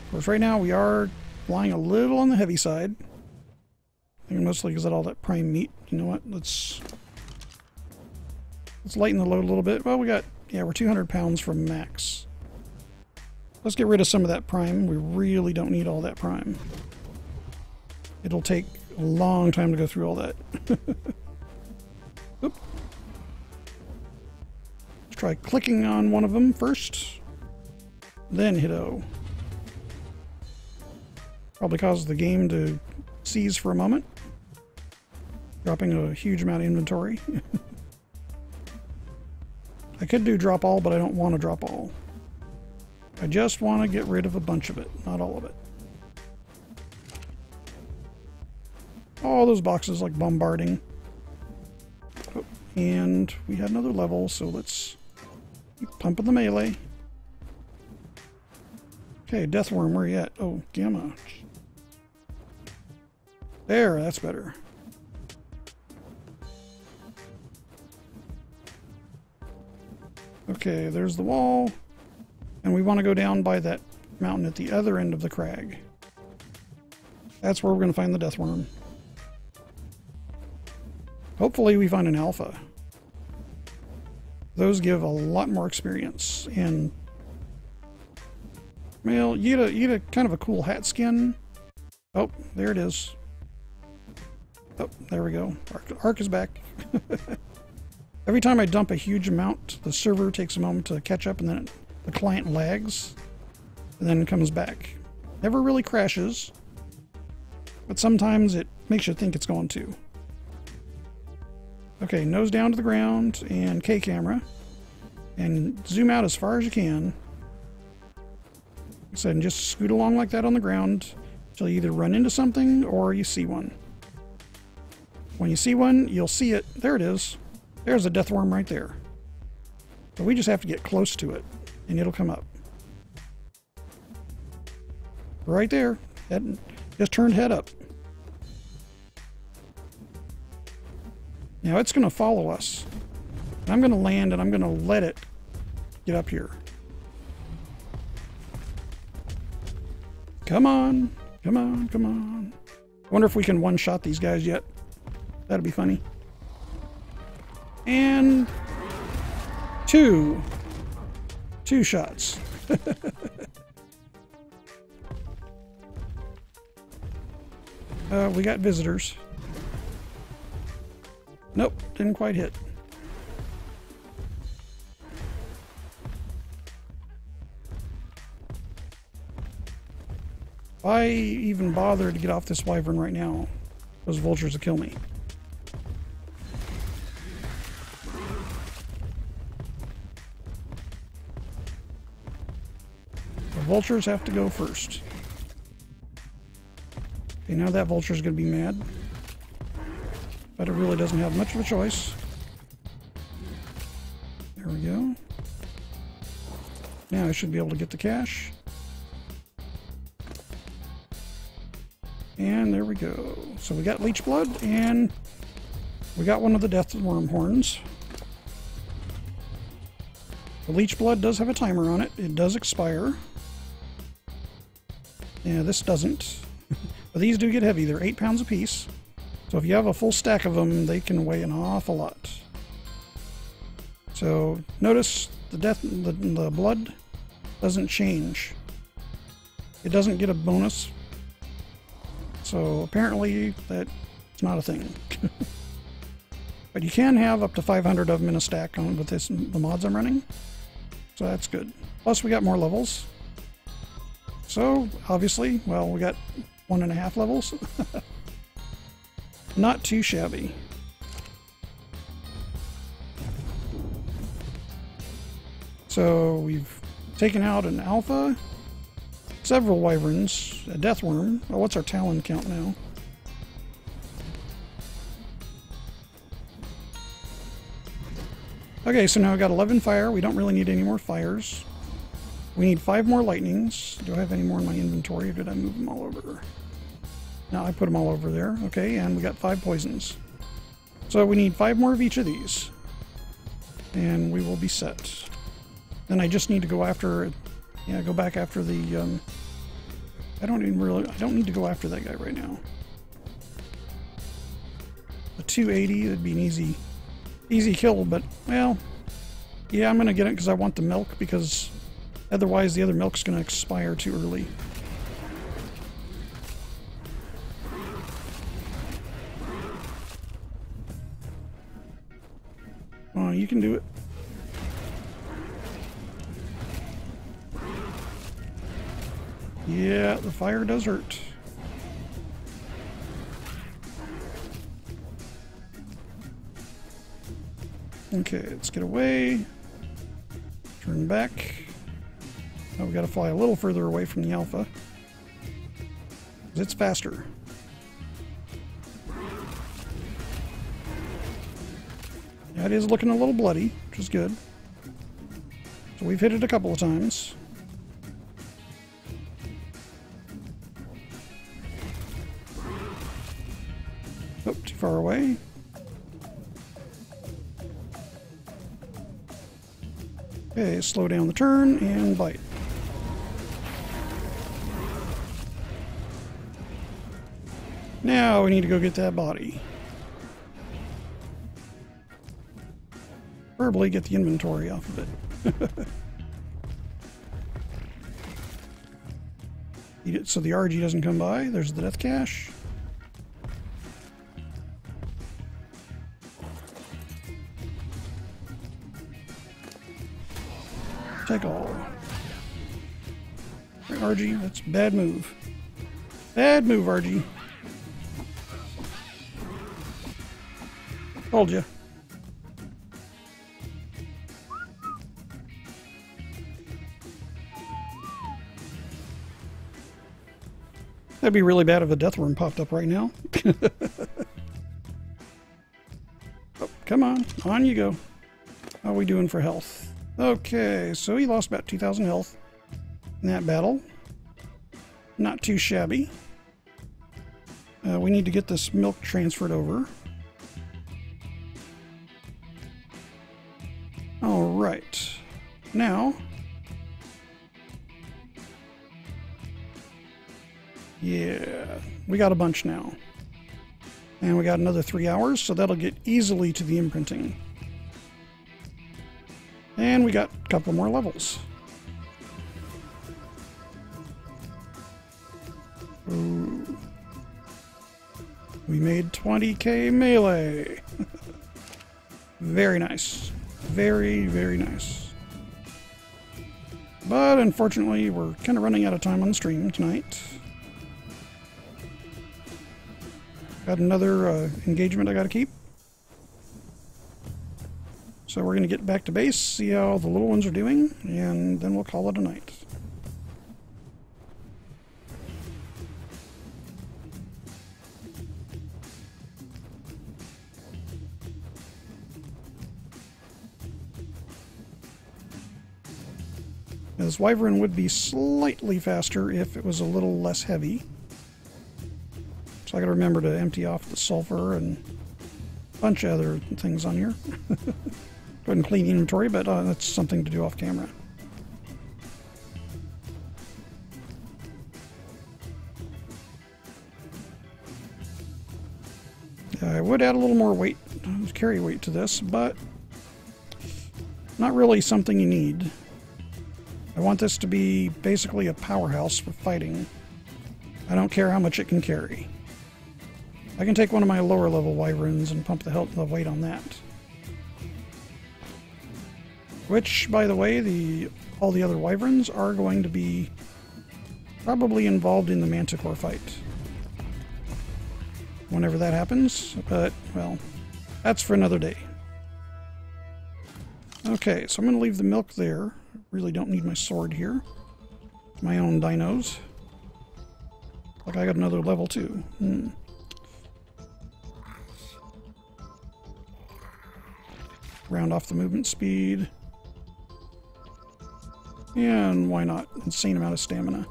Speaker 1: Of course, right now we are flying a little on the heavy side. I think mostly because of all that prime meat. You know what? Let's lighten the load a little bit. Well, we're 200 pounds from max. Let's get rid of some of that prime. We really don't need all that prime. It'll take a long time to go through all that. Oop. Let's try clicking on one of them first, then hit O. Probably causes the game to seize for a moment, dropping a huge amount of inventory. I could do drop all, but I don't want to drop all. I just want to get rid of a bunch of it, not all of it. all those boxes like bombarding. Oh, and we had another level, so let's keep pumping the melee. Okay, Deathworm, where you at? Oh, Gamma. There, that's better. Okay, there's the wall. And we want to go down by that mountain at the other end of the crag. That's where we're going to find the Deathworm. Hopefully we find an alpha. Those give a lot more experience. And, well, you get a kind of a cool hat skin. Oh, there it is. Oh, there we go. Ark is back. Every time I dump a huge amount, the server takes a moment to catch up, and then the client lags, and then comes back. Never really crashes, but sometimes it makes you think it's going to. Okay, nose down to the ground, and K camera, and zoom out as far as you can. Like I said, and just scoot along like that on the ground until you either run into something or you see one. When you see one, you'll see it. There it is. There's a Deathworm right there. So we just have to get close to it, and it'll come up. Right there. Head, just turned head up. Now it's going to follow us. I'm going to land, and I'm going to let it get up here. Come on. Come on. Come on. I wonder if we can one-shot these guys yet. That'd be funny. And two shots. We got visitors. Nope, didn't quite hit. If I even bother to get off this wyvern right now, those vultures will kill me. Vultures have to go first. Okay, now that vulture's going to be mad. But it really doesn't have much of a choice. There we go. Now I should be able to get the cash. And there we go. So we got leech blood, and we got one of the Deathworm horns. The leech blood does have a timer on it. It does expire. Yeah, this doesn't. But these do get heavy. They're 8 pounds apiece. So if you have a full stack of them, they can weigh an awful lot. So notice the blood doesn't change. It doesn't get a bonus. So apparently that's not a thing. But you can have up to 500 of them in a stack on with the mods I'm running. So that's good. Plus we got more levels. So, obviously, well, we got 1.5 levels. Not too shabby. So, we've taken out an alpha, several wyverns, a Deathworm. Oh, what's our talon count now? Okay, so now I've got 11 fire. We don't really need any more fires. We need 5 more lightnings. Do I have any more in my inventory, or did I move them all over? No, I put them all over there. Okay, and we got 5 poisons. So we need 5 more of each of these. And we will be set. Then I just need to go after, yeah, go back after the, I don't need to go after that guy right now. The 280, that'd be an easy kill, but, well, yeah, I'm going to get it because I want the milk, because otherwise the other milk's going to expire too early. Oh, you can do it. Yeah, the fire does hurt. Okay, let's get away. Turn back. Now we got to fly a little further away from the alpha, 'cause it's faster. That is looking a little bloody, which is good. So we've hit it a couple of times. Oh, too far away. Okay, slow down the turn and bite. Now we need to go get that body. Preferably get the inventory off of it. Eat it so the RG doesn't come by. There's the death cache. Take all. Right, RG, that's a bad move. Bad move, RG. Told you. That'd be really bad if a death worm popped up right now. Oh, come on you go. How are we doing for health? Okay, so he lost about 2,000 health in that battle. Not too shabby. We need to get this milk transferred over. Alright. Now... yeah, we got a bunch now. And we got another 3 hours, so that'll get easily to the imprinting. And we got a couple more levels. Ooh. We made 20k melee. Very nice. Very, very nice. But unfortunately, we're kind of running out of time on the stream tonight. Got another engagement I got to keep. So we're going to get back to base, see how the little ones are doing, and then we'll call it a night. This Wyvern would be slightly faster if it was a little less heavy. So I gotta remember to empty off the sulfur and a bunch of other things on here. Go ahead and clean the inventory, but that's something to do off camera. I would add a little more weight, carry weight to this, but not really something you need. I want this to be basically a powerhouse for fighting. I don't care how much it can carry. I can take one of my lower level Wyverns and pump the weight on that. Which, by the way, all the other Wyverns are going to be probably involved in the Manticore fight. Whenever that happens, but, well, that's for another day. Okay, so I'm going to leave the milk there. Really don't need my sword here. My own dinos. Like I got another level too. Round off the movement speed. And why not? Insane amount of stamina.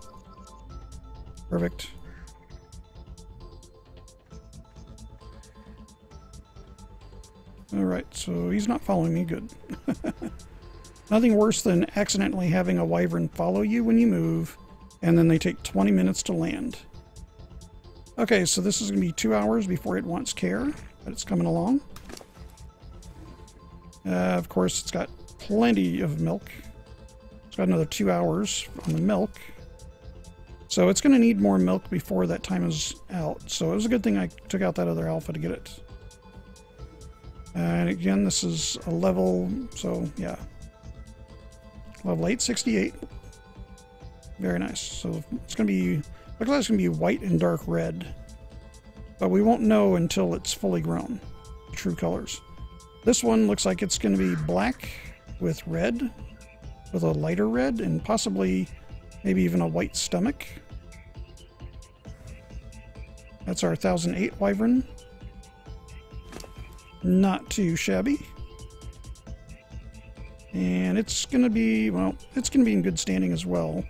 Speaker 1: Perfect. Alright, so he's not following me. Good. Nothing worse than accidentally having a Wyvern follow you when you move, and then they take 20 minutes to land. Okay, so this is going to be 2 hours before it wants care, but it's coming along. Of course, it's got plenty of milk. It's got another 2 hours on the milk. So it's going to need more milk before that time is out. So it was a good thing I took out that other alpha to get it. And again, this is a level, so yeah. Level 868. Very nice. So it's going to be, looks like it's going to be white and dark red. But we won't know until it's fully grown. The true colors. This one looks like it's going to be black with red. With a lighter red and possibly maybe even a white stomach. That's our 1008 Wyvern. Not too shabby. And it's going to be, well, it's going to be in good standing as well.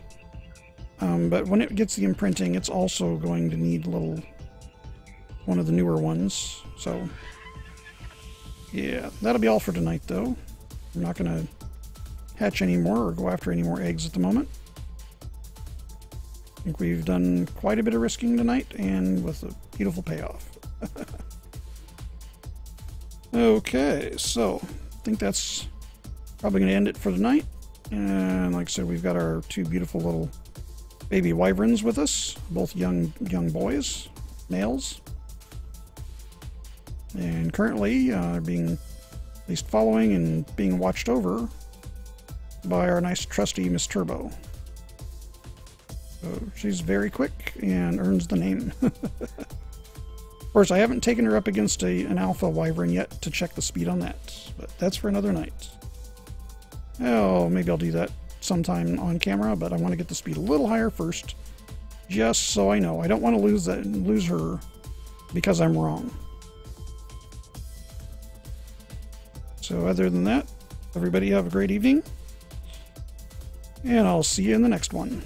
Speaker 1: But when it gets the imprinting, it's also going to need one of the newer ones. So, yeah, that'll be all for tonight, though. I'm not going to hatch any more or go after any more eggs at the moment. I think we've done quite a bit of risking tonight, and with a beautiful payoff. Okay, so I think that's probably going to end it for tonight. And like I said, we've got our two beautiful little baby wyverns with us, both young boys, males. And currently being at least following and being watched over by our nice trusty Miss Turbo. So she's very quick and earns the name. Of course, I haven't taken her up against an alpha wyvern yet to check the speed on that, but that's for another night. Oh, maybe I'll do that sometime on camera, but I want to get the speed a little higher first, just so I know. I don't want to lose her because I'm wrong. So other than that, everybody have a great evening, and I'll see you in the next one.